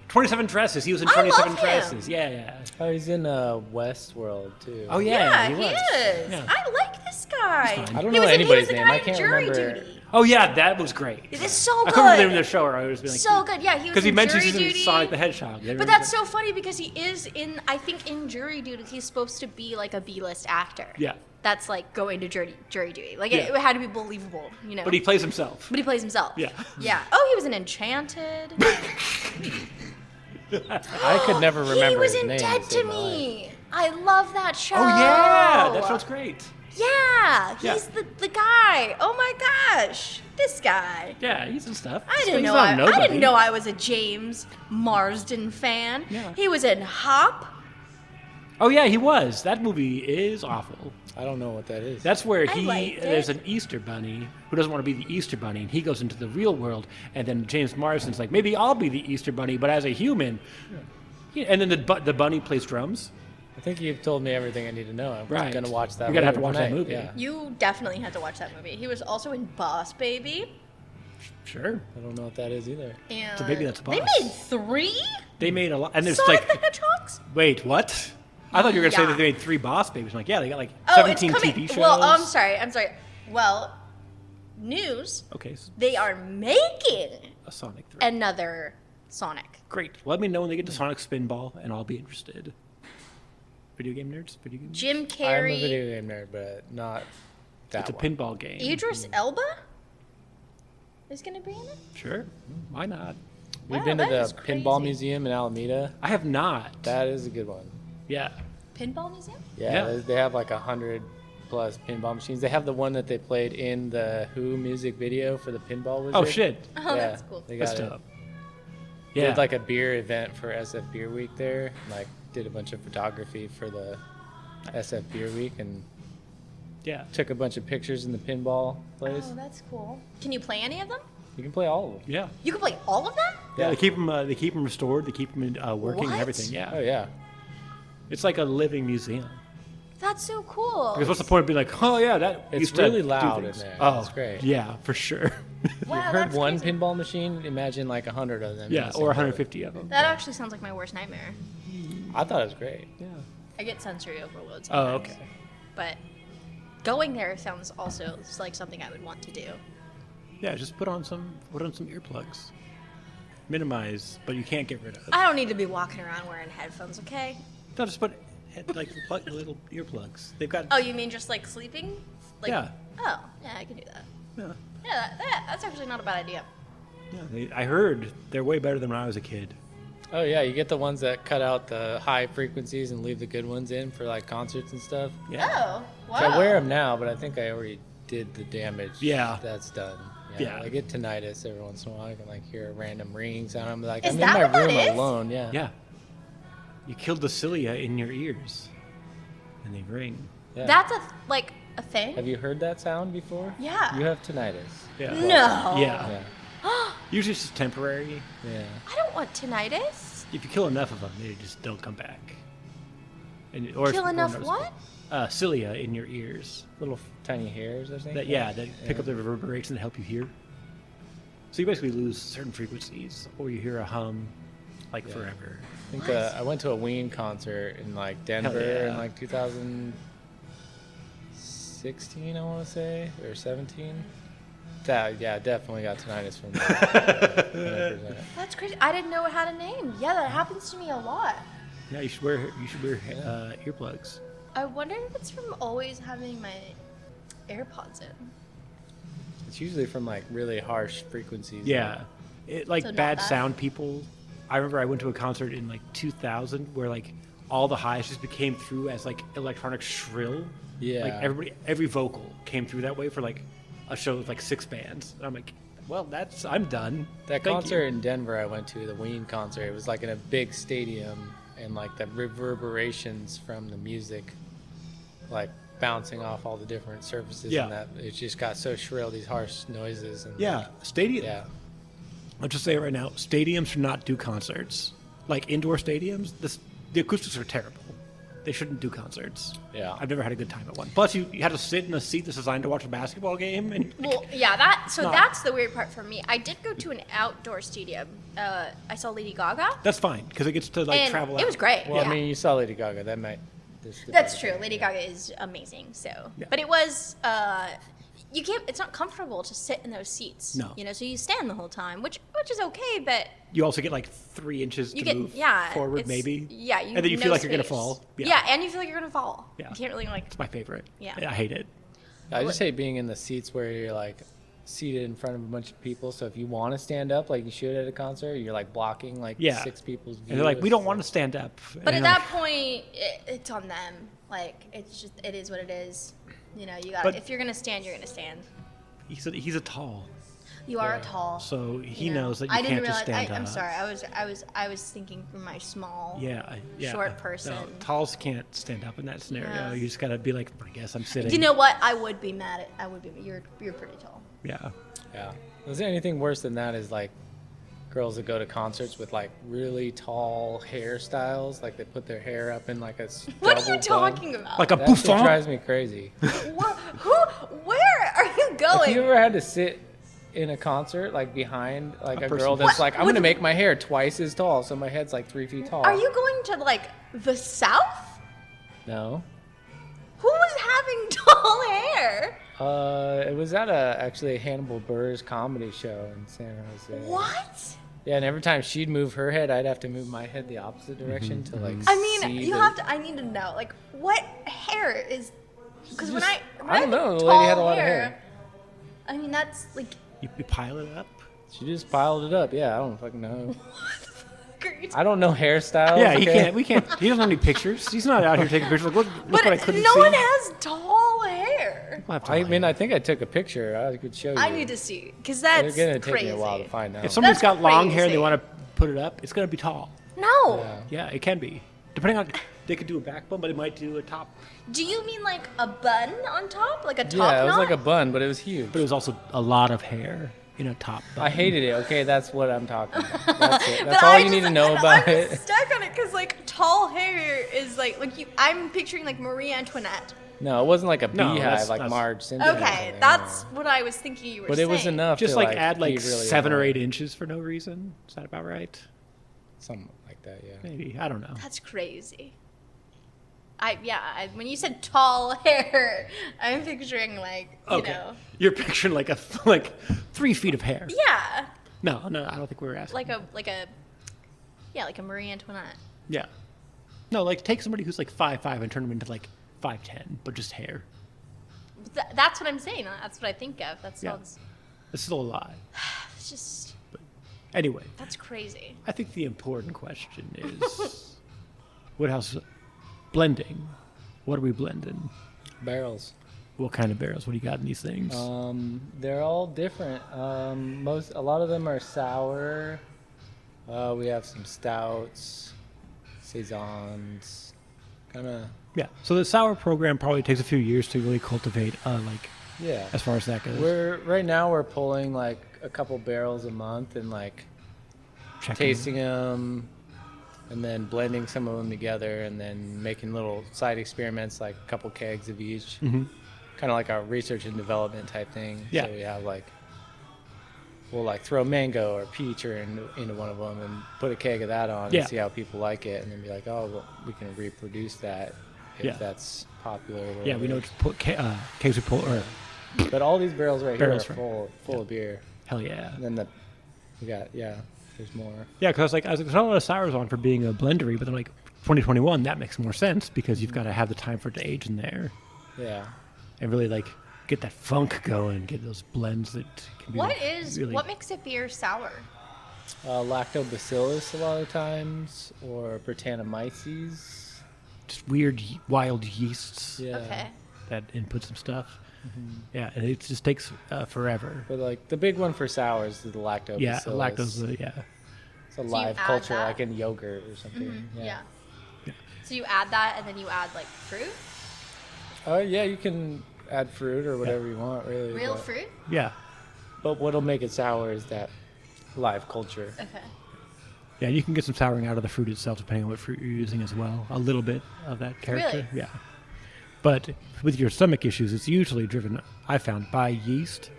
27 Dresses. He was in I 27 love him. Dresses. Yeah. Oh, he's in Westworld too. Oh Yeah, he he was. is. Yeah. I like this guy. He's fine. I don't He know was in- he anybody's was the name. guy I in can't Jury remember. Duty. Oh yeah, that was great. It is so I good. couldn't remember the name of the show. Or I was like, So good. Yeah, he was because he in mentions Jury he's in Duty. Sonic the Hedgehog. But that's so funny because he is in, I think in Jury Duty, he's supposed to be like a B-list actor. Yeah. That's like going to jury duty. Like Yeah. it had to be believable, you know. But he plays himself. But he plays himself. Yeah. Yeah. Oh, he was in Enchanted. I could never remember He was his in name. Dead to Me. I love that show. Oh yeah, that show's great. Yeah, Yeah. he's the guy. Oh my gosh, this guy. Yeah, he's in stuff. I He's didn't know. not I nobody. didn't know I was a James Marsden fan. Yeah. He was in Hop. Oh yeah, he was. That movie is awful. I don't know what that is. That's where I liked there's it. an Easter bunny who doesn't want to be the Easter bunny, and he goes into the real world, and then James Marsden's like, maybe I'll be the Easter bunny, but as a human. Yeah, and then the bunny plays drums. I think you've told me everything I need to know. I'm Right. gonna watch that. You're gonna have to later watch that tonight. movie. Yeah. You definitely had to watch that movie. He was also in Boss Baby. Sure. I don't know what that is either. And So maybe that's They Boss. made 3 They made a lot, and there's Sonic the like, Hedgehogs. wait, what? I thought you were gonna say Yeah. that they made 3 Boss Babies. I'm like, yeah, they got like Oh, 17 it's coming. TV shows. Well, I'm sorry. Well, news. Okay, so They are making a Sonic 3. another Sonic. Great. Let me know when they get to Sonic Spinball, and I'll be interested. Video game nerds? Video game nerds? Jim I'm a Carrey, video game nerd, but not that It's a one. pinball game. Idris Elba is going to be in it. Sure. Why not? We've Wow, been to that the is Pinball crazy. Museum in Alameda. I have not. That is a good one. Yeah. Pinball Museum? Yeah, Yeah. They have like 100 plus pinball machines. They have the one that they played in the Who music video for the Pinball Wizard. Oh shit. Oh, that's cool. They That's got it. dope. They Yeah. did like a beer event for SF Beer Week there. Like did a bunch of photography for the SF Beer Week and yeah. took a bunch of pictures in the pinball place. Oh, that's cool. Can you play any of them? You can play all of them. Yeah. You can play all of them? Yeah. They keep them. They keep them restored. They keep them working What? and everything. Yeah. Oh yeah. It's like a living museum. That's so cool. Because what's the point of being like, oh yeah, that It's used to really do loud things. in there. Oh, It's great. Yeah, for sure. Wow, You've heard that's one crazy. pinball machine? Imagine like 100 of them. in Yeah, the same or building. 150 of them. That actually sounds like my worst nightmare. I thought it was great. Yeah. I get sensory overload Oh, sometimes. okay. But going there sounds also like something I would want to do. Yeah, just put on some earplugs. Minimize, but you can't get rid of. I don't need to be walking around wearing headphones, okay? No, just put little earplugs. They've got. Oh, you mean just like sleeping? Like, Yeah. Oh, yeah, I can do that. Yeah. Yeah, that's actually not a bad idea. Yeah, I heard they're way better than when I was a kid. Oh yeah, you get the ones that cut out the high frequencies and leave the good ones in for like concerts and stuff. Yeah. Oh, wow. So I wear them now, but I think I already did the damage. Yeah. That's done. Yeah. I get tinnitus every once in a while. I can like hear a random ring sound. I'm like, Is I'm in that my what that room is? alone. Yeah. Yeah. You killed the cilia in your ears, and they ring. Yeah. That's a thing? Have you heard that sound before? Yeah. You have tinnitus. Yeah. No. Yeah. Yeah. Usually it's just temporary. Yeah. I don't want tinnitus. If you kill enough of them, they just don't come back. And, or Kill or enough noticeable. what? Cilia in your ears. Little tiny hairs, I think. That pick up the reverberations and help you hear. So you basically lose certain frequencies, or you hear a hum, like Yeah. forever. I think I went to a Ween concert in like Denver yeah. in like 2016, I want to say, or 17. Yeah, definitely got tinnitus from that. 100%. That's crazy. I didn't know it had a name. Yeah, that happens to me a lot. Yeah, you should wear earplugs. I wonder if it's from always having my AirPods in. It's usually from like really harsh frequencies. Yeah, it like So not bad that? sound people. I remember I went to a concert in like 2000 where like all the highs just became through as like electronic shrill. Yeah. Like every vocal came through that way for like a show with like 6 bands. And I'm like, well, I'm done. That Thank concert you. in Denver I went to, the Ween concert, it was like in a big stadium. and like the reverberations from the music, like bouncing off all the different surfaces, Yeah. and that it just got so shrill, these harsh noises. And Yeah, stadium. yeah. I'll just say it right now, stadiums should not do concerts. Like indoor stadiums, the acoustics are terrible. They shouldn't do concerts. Yeah. I've never had a good time at one. Plus, you had to sit in a seat that's designed to watch a basketball game. And Well, yeah, that's not- the weird part for me. I did go to an outdoor stadium. I saw Lady Gaga. that's fine, because it gets to like And travel out. it was great. Well, yeah. I mean, you saw Lady Gaga. That might. That's true. Lady Gaga is amazing. So, Yeah. but it was you can't. It's not comfortable to sit in those seats. No. You know, so you stand the whole time, which is okay, but You also get like 3 inches you to get move forward, it's- maybe. Yeah, And then you feel no like you're gonna space. fall. Yeah. And you feel like you're gonna fall. Yeah. You can't really like. It's my favorite. Yeah. I hate it. I just hate being in the seats where you're like seated in front of a bunch of people. So if you want to stand up like you should at a concert, you're like blocking like Yeah. 6 people's view. And they're like, we It's don't want to stand up. But And at I'm that point, it's on them. Like it is what it is. You know, you got. But- If you're gonna stand, you're gonna stand. he's a tall, You are Yeah. tall. so he you know. knows that you I didn't can't just realize. stand up. I'm sorry. I was thinking from my small. Yeah, yeah. Short person. No, talls can't stand up in that scenario. Yeah. You just gotta be like, I guess I'm sitting. You know what? I would be mad at. You're pretty tall. Yeah. Yeah. Is there anything worse than that? Is like girls that go to concerts with like really tall hairstyles, like they put their hair up in like a What are you double bun. talking about? Like a That shit bouffant. drives me crazy. Where are you going? Have you ever had to sit in a concert like behind like A a person- girl that's What? like, I'm Would- gonna make my hair twice as tall, so my head's like 3 feet tall? Are you going to like the South? No. Who was having tall hair? It was at actually a Hannibal Buress comedy show in San Jose. What? Yeah, and every time she'd move her head, I'd have to move my head the opposite direction to like. I mean, see you the- have to. I need to know, like, what hair is? Because when Just- when I don't think know, the lady had a tall lot of hair. I mean, that's like. You pile it up. She just piled it up. Yeah, I don't fucking know. Great. I don't know hairstyles. Yeah, he okay? can't. We can't. He doesn't have any pictures. He's not out here taking pictures. Like, look But what I couldn't no see. one has tall hair. We'll have to I lie. mean, I think I took a picture. I could show you. I need to see, because It's that's gonna take crazy. me a while to find out. If somebody's That's got long hair and they crazy. want to put it up, it's gonna be tall. No. Yeah. Yeah, it can be. Depending on, they could do a back bun, but they might do a top. Do you mean like a bun on top, like a top Yeah, it was knot? like a bun, but it was huge. But it was also a lot of hair in a top bun. I hated it. Okay, that's what I'm talking about. That's it. But That's all I you need just- to know about I'm it. stuck on it because like tall hair is like you. I'm picturing like Marie Antoinette. No, it wasn't like a No, beehive like that's- Marge Simpson. or Okay, something, that's no. what I was thinking you were But saying. it was enough. Just to, like add be like really 7 or annoying. 8 inches for no reason. Is that about right? Something like that. Yeah. Maybe. I don't know. That's crazy. When you said tall hair, I'm picturing like you Okay. know, You're picturing like 3 feet of hair. yeah, No, I don't think we were asking. like a Marie Antoinette. Yeah. No, like take somebody who's like 5'5" and turn them into like 5'10", but just hair. That's what I'm saying. That's what I think of. That Yeah. sounds. It's still a lie. It's just. Anyway, That's crazy. I think the important question is Woodhouse Blending. What are we blending? Barrels. What kind of barrels? What do you got in these things? They're all different. A lot of them are sour. We have some stouts, saisons, kind of. Yeah. So the sour program probably takes a few years to really cultivate, Yeah. as far as that goes. Right now we're pulling like a couple barrels a month and like Checking. tasting them, and then blending some of them together, and then making little side experiments, like a couple kegs of each. Mhm. Kind of like our research and development type thing. Yeah. So we have like, we'll like throw mango or peach or into one of them and put a keg of that on Yeah. and see how people like it, and then be like, oh, well, we can reproduce that if Yeah. that's popular. Or Yeah, we whatever. know to put kegs we pull. Or But all these barrels right Barrels, here right. are full of beer. hell yeah. And then there's more. Yeah, because there's not a lot of sours on for being a blendery, but then like 2021, that makes more sense because you've got to have the time for it to age in there Yeah. and really like get that funk going, get those blends that can be What makes a beer sour? Lactobacillus a lot of times, or Brettanomyces. just weird wild yeasts Yeah. Okay. that input some stuff. Yeah, and it just takes forever. But like the big one for sours is the lactobacillus. Yeah, lactose. Yeah, It's a you live add culture, that? like in yogurt or something. Yeah. So you add that, and then you add like fruit, Oh yeah, you can add fruit or whatever you want, really. real but, fruit. Yeah. But what'll make it sour is that live culture. Okay. Yeah, you can get some souring out of the fruit itself, depending on what fruit you're using as well. A little bit of that character. Really? Yeah. But with your stomach issues, it's usually driven, I found, by yeast,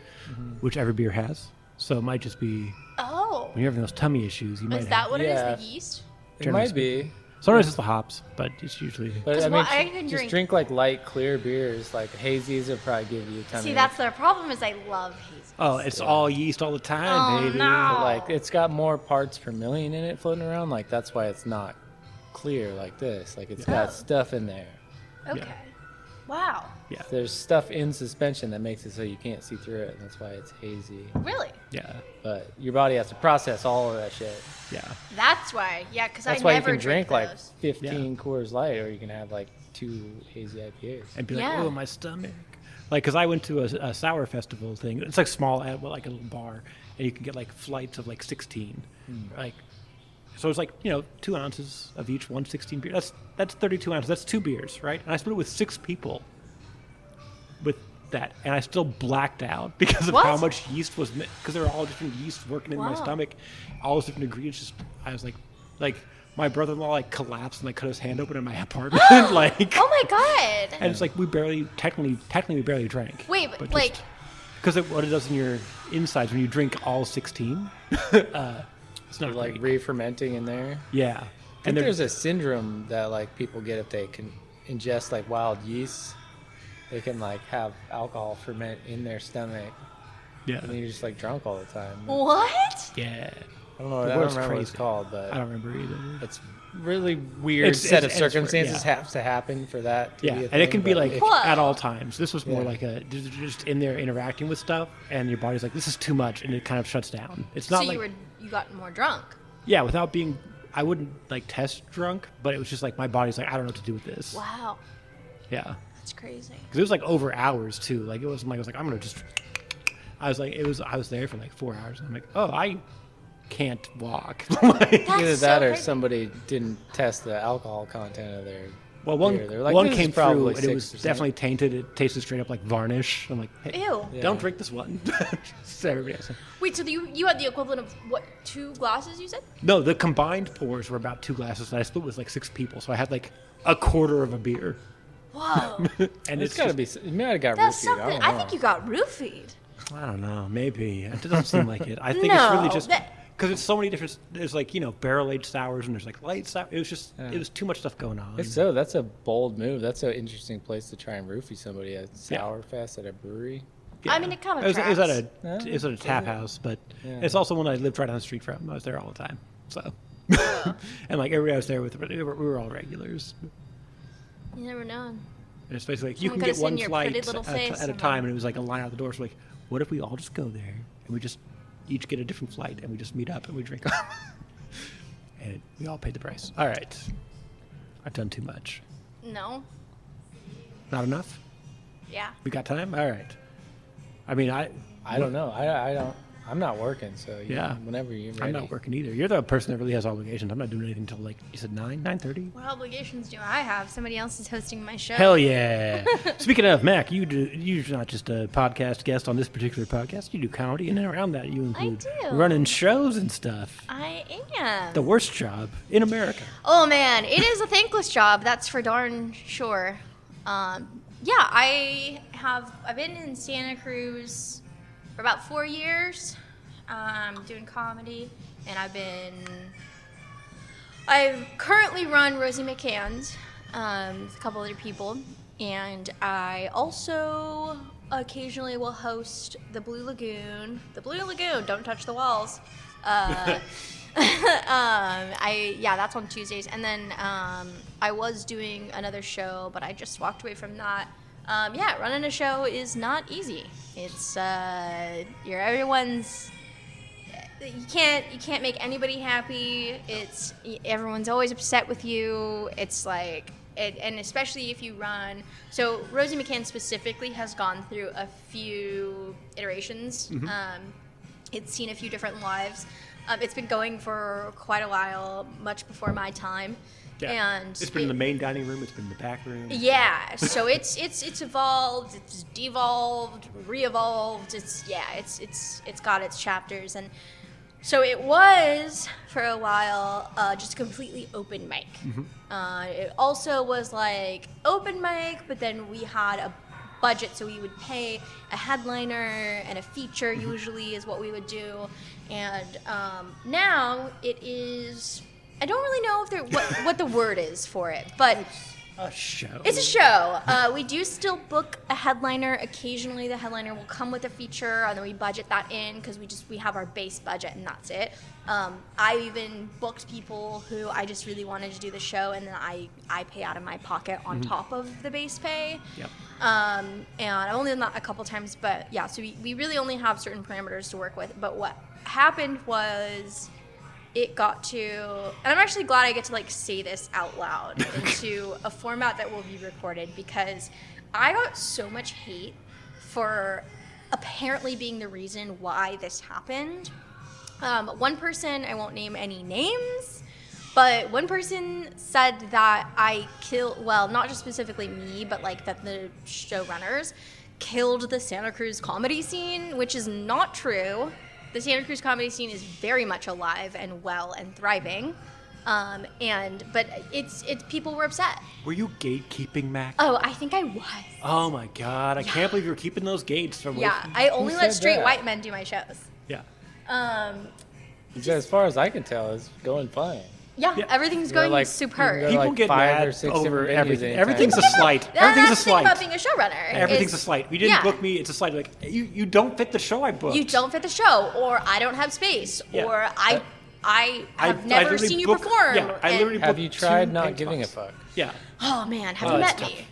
which every beer has. So it might just be, Oh. when you're having those tummy issues, you might Is that what it Yeah. is? The yeast? It Generally might be. Sometimes it's the hops, but it's usually... But 'Cause I mean, I can just drink- drink like light, clear beers. Like hazies will probably give you a tummy. See, that's the problem. Is I love hazy. Oh, it's all yeast all the time, Oh, baby. no. Like it's got more parts per million in it floating around. Like that's why it's not clear like this. Like it's got stuff in there. Okay. Wow. Yeah. There's stuff in suspension that makes it so you can't see through it. And that's why it's hazy. Really? Yeah. But your body has to process all of that shit. Yeah. That's why. Yeah, because I That's why you never can drink like those. 15 Coors Light, or you can have like 2 hazy IPAs. And be like, Yeah. oh, my stomach. Like, because I went to a sour festival thing. It's like small, like a little bar. And you can get like flights of like 16. Like, so it's like, 2 ounces of each, 116 beer. That's 32 ounces. That's 2 beers, right? And I split it with 6 people with that. And I still blacked out because of What? how much yeast was, because there were all different yeast working in my Wow. stomach. All those different ingredients. Just, I was like my brother-in-law like collapsed and like cut his hand open in my apartment. Like, Oh my god. and it's like we barely, technically we barely drank. Wait, but like, Because what it does in your insides when you drink all 16, it's not Like great. re-fermenting in there. Yeah. I think And there's a syndrome that like people get if they can ingest like wild yeast. They can like have alcohol ferment in their stomach, yeah. and then you're just like drunk all the time. what? Yeah. I don't know. The I don't word's remember what it's crazy. called, but I don't remember either. it's really weird It's- set of it's- circumstances yeah. have to happen for that. To Yeah, be a and it thing, can be but like if- Whoa. at all times. This was more Yeah. like just in there interacting with stuff, and your body's like, this is too much, and it kind of shuts down. It's not So like you got more drunk. yeah, without being. I wouldn't like test drunk, but it was just like my body's like, I don't know what to do with this. Wow, Yeah. that's crazy. Because it was like over hours too. Like it wasn't like I was like I'm gonna just. I was like I was there for like 4 hours. And I'm like, oh, I can't walk. Like, That's either so that or crazy. somebody didn't test the alcohol content of their well, one beer. They're like, one "This came is probably through and it was 6%." definitely tainted. It tasted straight up like varnish. I'm like, hey, Ew. Yeah. don't drink this one. So everybody else. Wait, so you had the equivalent of what? 2 glasses? You said? No, the combined pours were about 2 glasses, and I split with like 6 people, so I had like a quarter of a beer. Whoa, And It's got to just- be. You might have got that's roofied. something. I I don't think know. you got roofied. I don't know. Maybe it doesn't seem like it. I think it's really No, just that- because it's so many different. There's like barrel aged sours and there's like light sour. It was just it was too much stuff going on. If so, that's a bold move. That's an interesting place to try and roofie somebody at Sour Fest at a brewery. I mean, it kind of It was at tracks. it was at a tap house, but Yeah. it's also one I lived right down the street from. I was there all the time, so and like everybody I was there with, we were all regulars. You never know. And it's basically like you Someone can could've get one seen your flight pretty little face at a and time, then- and it was like a line out the door. So like, what if we all just go there and we just each get a different flight and we just meet up and we drink, and we all paid the price. All right, I've done too much. No. Not enough. Yeah. We got time. All right. I mean, I don't know. I don't. I'm not working, so Yeah. Whenever you're ready. I'm not working either. You're the person that really has obligations. I'm not doing anything until like you said 9:30. What obligations do I have? Somebody else is hosting my show. Hell yeah! Speaking of Mac, you're not just a podcast guest on this particular podcast. You do comedy, and then around that you include do. running shows and stuff. I am. The worst job in America. Oh man, it is a thankless job. That's for darn sure. Yeah, I've been in Santa Cruz for about 4 years, doing comedy, and I've currently run Rosie McCann's with a couple other people, and I also occasionally will host the Blue Lagoon. The Blue Lagoon, don't touch the walls. That's on Tuesdays, and then I was doing another show, but I just walked away from that. Running a show is not easy. It's everyone's. You can't make anybody happy. Everyone's always upset with you. It's like, and especially if you run. So Rosie McCann specifically has gone through a few iterations. It's seen a few different lives. It's been going for quite a while, much before my time. Yeah. And It's been in the main dining room. It's been in the back room. Yeah, so it's evolved, it's devolved, re-evolved. It's got its chapters, and so it was for a while just completely open mic. It also was like open mic, but then we had a budget, so we would pay a headliner and a feature. Usually is what we would do, and now it is. I don't really know if what the word is for it, but A show. it's a show. We do still book a headliner. Occasionally, the headliner will come with a feature, and then we budget that in because we have our base budget, and that's it. I even booked people who I just really wanted to do the show, and then I pay out of my pocket on top of the base pay. Yep. And I've only done that a couple times, but yeah, so we really only have certain parameters to work with. But what happened was it got to, and I'm actually glad I get to like say this out loud into a format that will be recorded, because I got so much hate for apparently being the reason why this happened. One person, I won't name any names, but one person said that I killed, well, not just specifically me, but like that the showrunners killed the Santa Cruz comedy scene, which is not true. The Santa Cruz comedy scene is very much alive and well and thriving, but it's people were upset. Were you gatekeeping, Mac? Oh, I think I was. Oh my God! I can't believe you were keeping those gates from. Yeah, I only let said straight that? white men do my shows. Yeah. As far as I can tell, it's going fine. Yeah, Yeah. everything's You're going like- superb. you're People like get 5 mad or 6 over different venues everything. anytime. Everything's a slight. That's Everything's a the thing about slight. being a showrunner. Everything's a is- slight. You didn't yeah. book me. It's a slight. Like you don't fit the show I booked. You don't fit the show, or I don't have space, Yeah. or I have I never literally seen you booked- perform. Yeah, I and- literally Have booked you tried 2 not paid giving a spots. fuck? Yeah. Oh man, have you it's met me?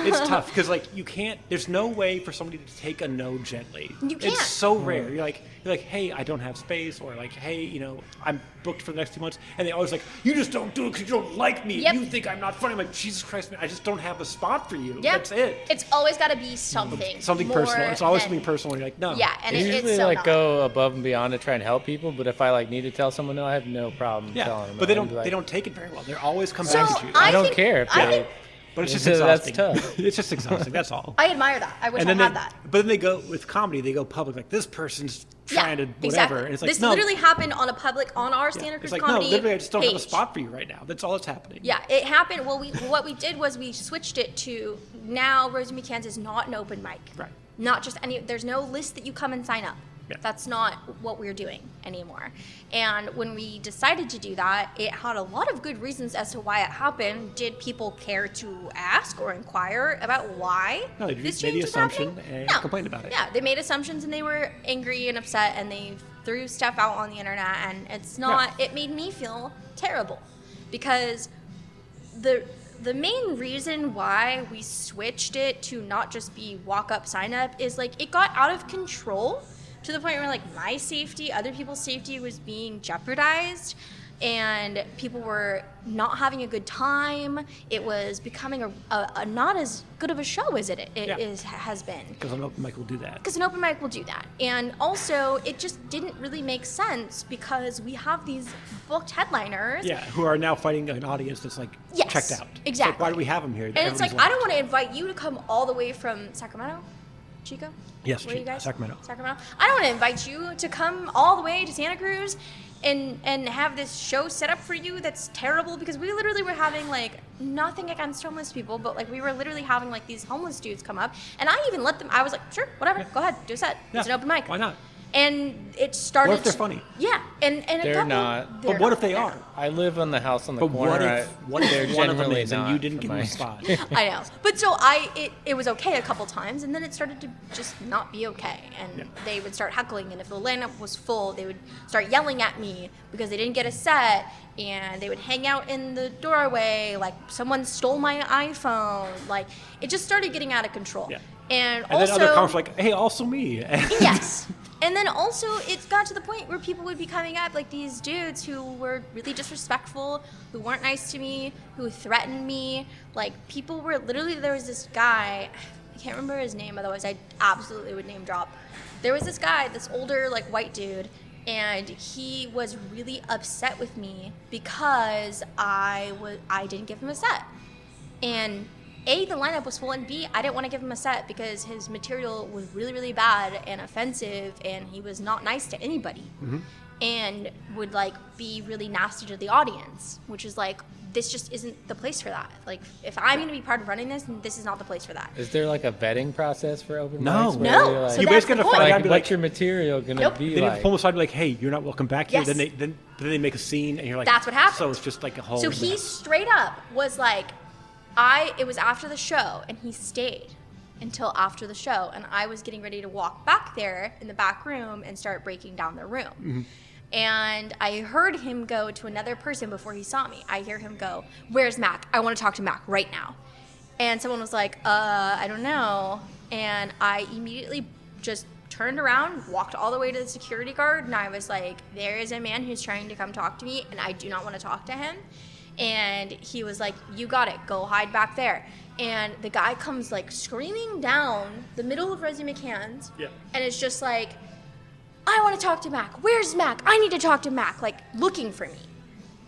It's tough because like you can't. There's no way for somebody to take a no gently. You can't. It's so rare. You're like, hey, I don't have space, or like, hey, I'm booked for the next 2 months, and they always like, you just don't do it because you don't like me. Yep. You think I'm not funny. I'm like, Jesus Christ, man, I just don't have a spot for you. Yeah. That's it. It's always got to be something. Something more personal. It's always than- something personal. And you're like, no. Yeah, and I it's usually so like not. go above and beyond to try and help people, but if I like need to tell someone no, I have no problem Yeah, telling them. but they I'd don't. be like, They don't take it very well. They always come So back at you. I don't think- care if I they. think- But it's just So that's exhausting. tough. It's just exhausting. That's all. I admire that. I wish And I then had that. But then they go with comedy. They go public. Like this person's trying to whatever. exactly. And it's like This no. literally happened on our Yeah. Santa Cruz It's like comedy no. Literally, I just don't have a page. spot for you right now. That's all that's happening. Yeah, it happened. Well, what we did was we switched it to now Rosie McCann's is not an open mic. Right. Not just any. There's no list that you come and sign up. Yeah. That's not what we're doing anymore. And when we decided to do that, it had a lot of good reasons as to why it happened. Did people care to ask or inquire about why No, they this made the change was assumption happening? and No. complained about it. Yeah, they made assumptions and they were angry and upset and they threw stuff out on the internet, and it's not. It made me feel terrible because the main reason why we switched it to not just be walk up sign up is like it got out of control to the point where like my safety, other people's safety was being jeopardized, and people were not having a good time. It was becoming a not as good of a show as it Yeah. has been. Because an open mic will do that. Because an open mic will do that. And also, it just didn't really make sense because we have these booked headliners. Yeah, who are now fighting an audience that's like Yes, checked out. It's exactly. like, why do we have them here? And it's like, I don't want to invite you to come all the way from Sacramento, Chico? Yes, Where are you guys? Sacramento. Sacramento. I don't want to invite you to come all the way to Santa Cruz and have this show set up for you that's terrible, because we literally were having like nothing against homeless people, but like we were literally having like these homeless dudes come up, and I even let them. I was like, sure, whatever, go ahead, do a set. Yeah, It's an open mic. why not? And it started. What if they're funny? Yeah, and a They're couple, not. they're But what not. if they They're are? not. I live on the house on the But corner. what if they're one of them generally is and you not didn't for give them a my- spot? I know, but so it was okay a couple times, and then it started to just not be okay, and Yeah. they would start heckling, and if the lineup was full, they would start yelling at me because they didn't get a set, and they would hang out in the doorway like someone stole my iPhone. Like it just started getting out of control. Yeah. And And also, then other comments were like, hey, also me. yes. And then also it got to the point where people would be coming up, like these dudes who were really disrespectful, who weren't nice to me, who threatened me. Like people were literally, there was this guy, I can't remember his name, otherwise I absolutely would name drop. There was this guy, this older like white dude, And he was really upset with me because I didn't give him a set. And A, the lineup was full, and B, I didn't want to give him a set because his material was really, really bad and offensive, and he was not nice to anybody. And would like be really nasty to the audience, which is like, this just isn't the place for that. Like, if I'm going to be part of running this, then this is not the place for that. Is there like a vetting process for open No. mics? No. You're like, So You that's basically the got to find point. out like, and be what's like, your material going to Nope. be they need to like? pull them aside and be like, hey, you're not welcome back here. Yes. Then they make a scene, and you're like, That's what happened. So it's just like a whole. So he mess. straight up was like, it was after the show, and he stayed until after the show, and I was getting ready to walk back there in the back room and start breaking down the room. And I heard him go to another person before he saw me. I hear him go, "Where's Mac? I want to talk to Mac right now." And someone was like, I don't know. And I immediately just turned around, walked all the way to the security guard, and I was like, there is a man who's trying to come talk to me, and I do not want to talk to him. And he was like, you got it, go hide back there. And the guy comes like screaming down the middle of Rosie McCann's, and it's just like, I want to talk to Mac. Where's Mac? I need to talk to Mac, like looking for me.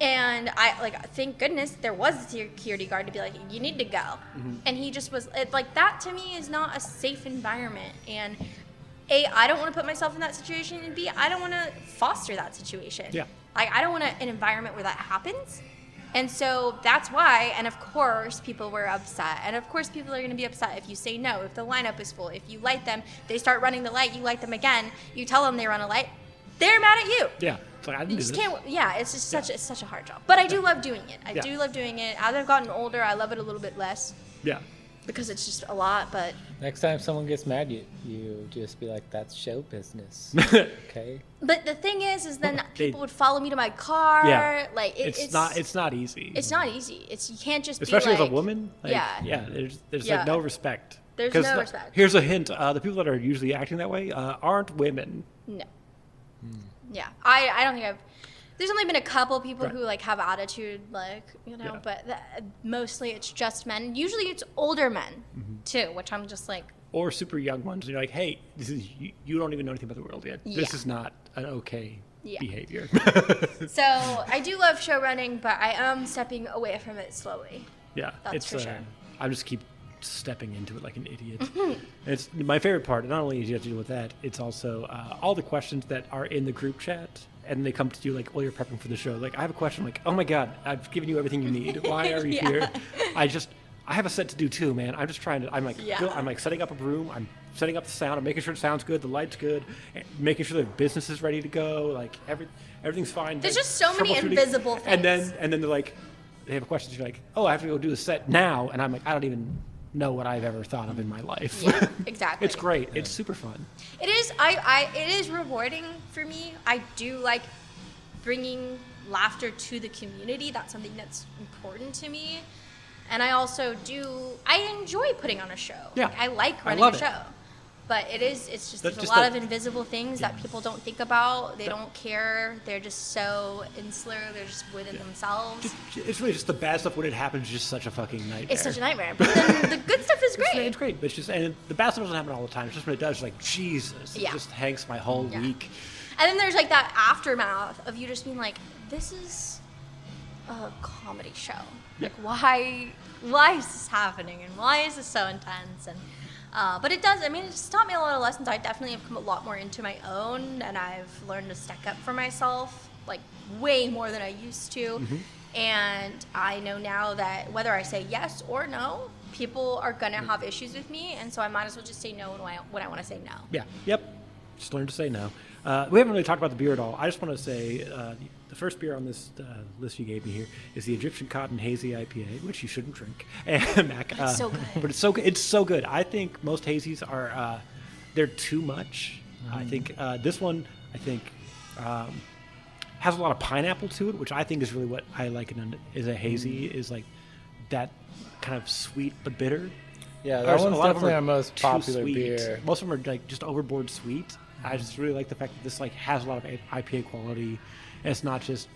And I like, thank goodness there was a security guard to be like, you need to go. And he just was like, that to me is not a safe environment. And A, I don't want to put myself in that situation, and B, I don't want to foster that situation. Like, I don't want an environment where that happens. And so that's why, and of course, people were upset. And of course, people are going to be upset if you say no, if the lineup is full, if you light them, they start running the light, you light them again, you tell them they run a light, they're mad at you. Yeah. It's like, I didn't You do just this. can't, it's just it's such a hard job. But I do love doing it. I do love doing it. As I've gotten older, I love it a little bit less Yeah. because it's just a lot, but Next time someone gets mad, you just be like, that's show business. Okay? But the thing is then They- people would follow me to my car. Yeah. Like It's not easy. It's not easy. It's you can't just Especially be like, as a woman. Like, Yeah. Yeah. There's Yeah. like no respect. There's 'Cause no respect. Here's a hint: the people that are usually acting that way aren't women. No. Yeah. I don't think I've. There's only been a couple people Right. who like have attitude, like Yeah. but mostly it's just men. Usually it's older men too, which I'm just like. Or super young ones. You're like, hey, this is you don't even know anything about the world yet. This Yeah. is not an okay behavior. So I do love show running, but I am stepping away from it slowly. Yeah, That's it's for sure. I just keep stepping into it like an idiot. And it's my favorite part. Not only is you have to deal with that, it's also all the questions that are in the group chat, and they come to you like, "Well, you're prepping for the show." Like, I have a question. Like, "Oh my God, I've given you everything you need. Why are you Yeah. here?" I have a set to do too, man. I'm just trying to. I'm like setting up a room. I'm setting up the sound. I'm making sure it sounds good. The light's good. Making sure the business is ready to go. Like everything's fine. There's like, just so many troubleshooting. invisible And things. then they're like, they have a question. You're like, "Oh, I have to go do the set now," and I'm like, I don't even know what I've ever thought of in my life. Yeah, exactly. It's great. It's super fun. It is. It is rewarding for me. I do like bringing laughter to the community. That's something that's important to me. And I also I enjoy putting on a show. Yeah. Like, I like I running love a it. show. But it's just, That's there's just a lot the- of invisible things that people don't think about. They don't care. They're just so insular. They're just within themselves. It's really just the bad stuff when it happens. Is just such a fucking nightmare. It's such a nightmare. But then the good stuff is great. It's great, but it's just, and the bad stuff doesn't happen all the time. It's just when it does, like, Jesus, it Yeah. just hangs my whole Yeah. week. And then there's like that aftermath of you just being like, this is a comedy show. Yeah. Like, why is this happening? And why is this so intense? And but it does, it's taught me a lot of lessons. I definitely have come a lot more into my own, and I've learned to stick up for myself, like way more than I used to. And I know now that whether I say yes or no, people are gonna have issues with me, and so I might as well just say no when I want to say no. Yeah. Yep. Just learn to say no. We haven't really talked about the beer at all. I just want to say the first beer on this list you gave me here is the Egyptian Cotton Hazy IPA, which you shouldn't drink. And Mac, It's so good. But it's so good. It's so good. I think most hazies are they're too much. I think this one has a lot of pineapple to it, which I think is really what I like is a hazy is like that kind of sweet but bitter. Yeah, Or that a one's lot of them definitely are our most too popular sweet. beer. Most of them are like just overboard sweet. I just really like the fact that this like has a lot of IPA quality, and it's not just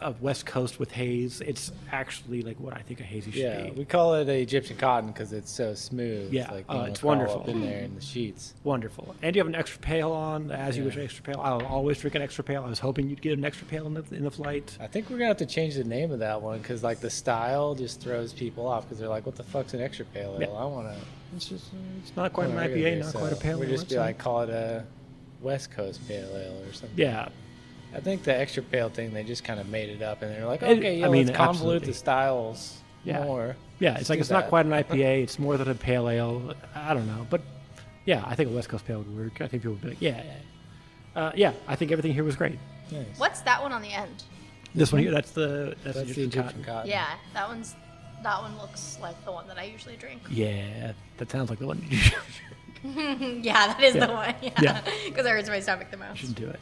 of West Coast with haze. It's actually like what I think a hazy should Yeah, be. we call it Egyptian cotton because it's so smooth. Yeah, like, it's crawl wonderful. up in there in the sheets. Wonderful. And you have an extra pail on, as you wish, an extra pail. I'll always drink an extra pail. I was hoping you'd get an extra pail in the flight. I think we're gonna have to change the name of that one because like the style just throws people off because they're like, "What the fuck's an extra pale ale? Yeah. I want to." It's not quite an IPA, not quite a pale ale. We just it's be like, call it a West Coast pale ale or something. yeah. I think the extra pale thing, they just kind of made it up, and they're like, It- okay, I mean, let's convolute absolutely. the styles Yeah. more. Yeah, it's like do it's not that. quite an IPA. It's more than a pale ale. I don't know, but yeah, I think a West Coast pale would work. I think people would be like, yeah. I think everything here was great. Nice. What's that one on the end? This one here, that's the That's the Egyptian Egyptian cotton. cotton. Yeah, that one looks like the one that I usually drink. Yeah, that sounds like the one you Yeah, that is Yeah. the one. Yeah. Yeah, because it hurts my stomach the most. shouldn't do it.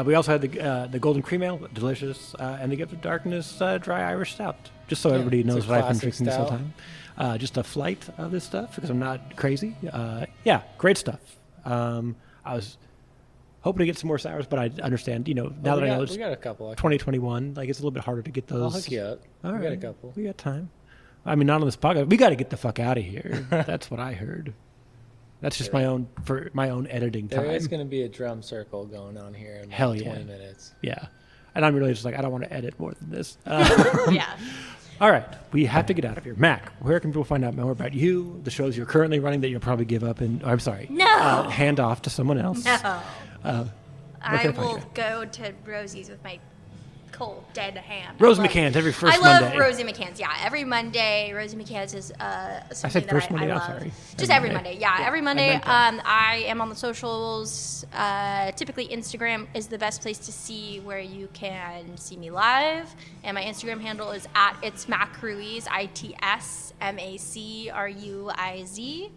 We also had the golden cream ale, delicious, and the gift of darkness dry Irish stout. Just so everybody it's a knows what I've been classic drinking this whole stout. time. Just a flight of this stuff because I'm not crazy. Yeah, great stuff. I was hoping to get some more sours, but I understand. Now that I know it's we got a couple. 2021, like it's a little bit harder to get those. I'll hook you up. All we right, got a couple. We got time. I mean, not on this podcast. We got to get the fuck out of here. That's what I heard. That's just my own editing time. There is going to be a drum circle going on here in Hell like yeah. 20 minutes. Yeah. And I'm really just like, I don't want to edit more than this. Yeah. All right. We have to get out of here. Mac, where can people find out more about you, the shows you're currently running that you'll probably give up I'm sorry. No. Hand off to someone else. No. Where I can I find will you? go to Rosie's with my cold dead hand. Rosie I love- McCann's every first I love Monday. Rosie McCann's. Yeah, every Monday. Rosie McCann's is something said first that Monday, I I'm love. sorry. Just Every every Monday. Monday. Yeah, Yeah, every I Monday. meant that. I am on the socials. Typically, Instagram is the best place to see where you can see me live, and my Instagram handle is at it's Mac Ruiz, ITSMACRUIZ.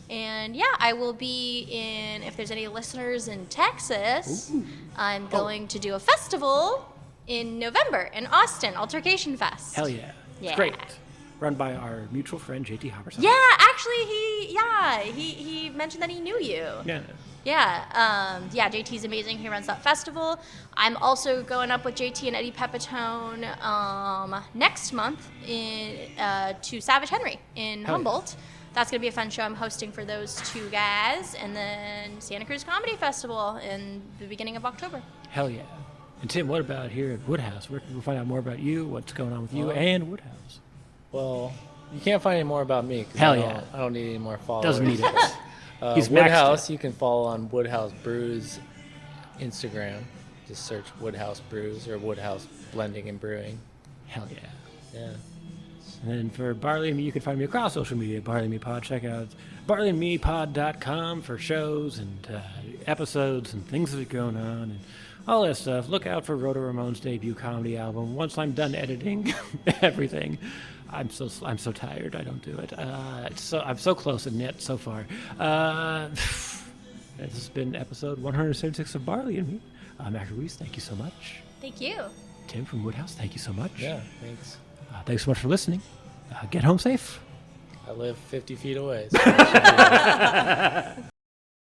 And yeah, I will be in, if there's any listeners in Texas, I'm going to do a festival in November in Austin, Altercation Fest. Hell yeah. It's Yeah. great. Run by our mutual friend, JT Hopperson. Yeah, actually, he mentioned that he knew you. Yeah. Yeah, JT's amazing. He runs that festival. I'm also going up with JT and Eddie Pepitone next month to Savage Henry in Hell yeah. Humboldt. That's going to be a fun show I'm hosting for those two guys. And then Santa Cruz Comedy Festival in the beginning of October. Hell yeah. And Tim, what about here at Woodhouse? Where can we find out more about you? What's going on with you and Woodhouse? Well, you can't find any more about me. 'Cause Hell I don't- yeah. I don't need any more followers. Doesn't need it. He's maxed Woodhouse, it. you can follow on Woodhouse Brews Instagram. Just search Woodhouse Brews or Woodhouse Blending and Brewing. Hell yeah. Yeah. And then for Barley and Me, you can find me across social media, Barley and Me Pod. Check out barleyandmepod.com for shows and episodes and things that are going on and all that stuff. Look out for Roto Ramon's debut comedy album. Once I'm done editing everything, I'm so tired. I don't do it. I'm so close and yet so far. This has been episode 176 of Barley and Me. Mac Ruiz, thank you so much. Thank you. Tim from Woodhouse, thank you so much. Yeah, thanks. Thanks so much for listening. Get home safe. I live 50 feet away. So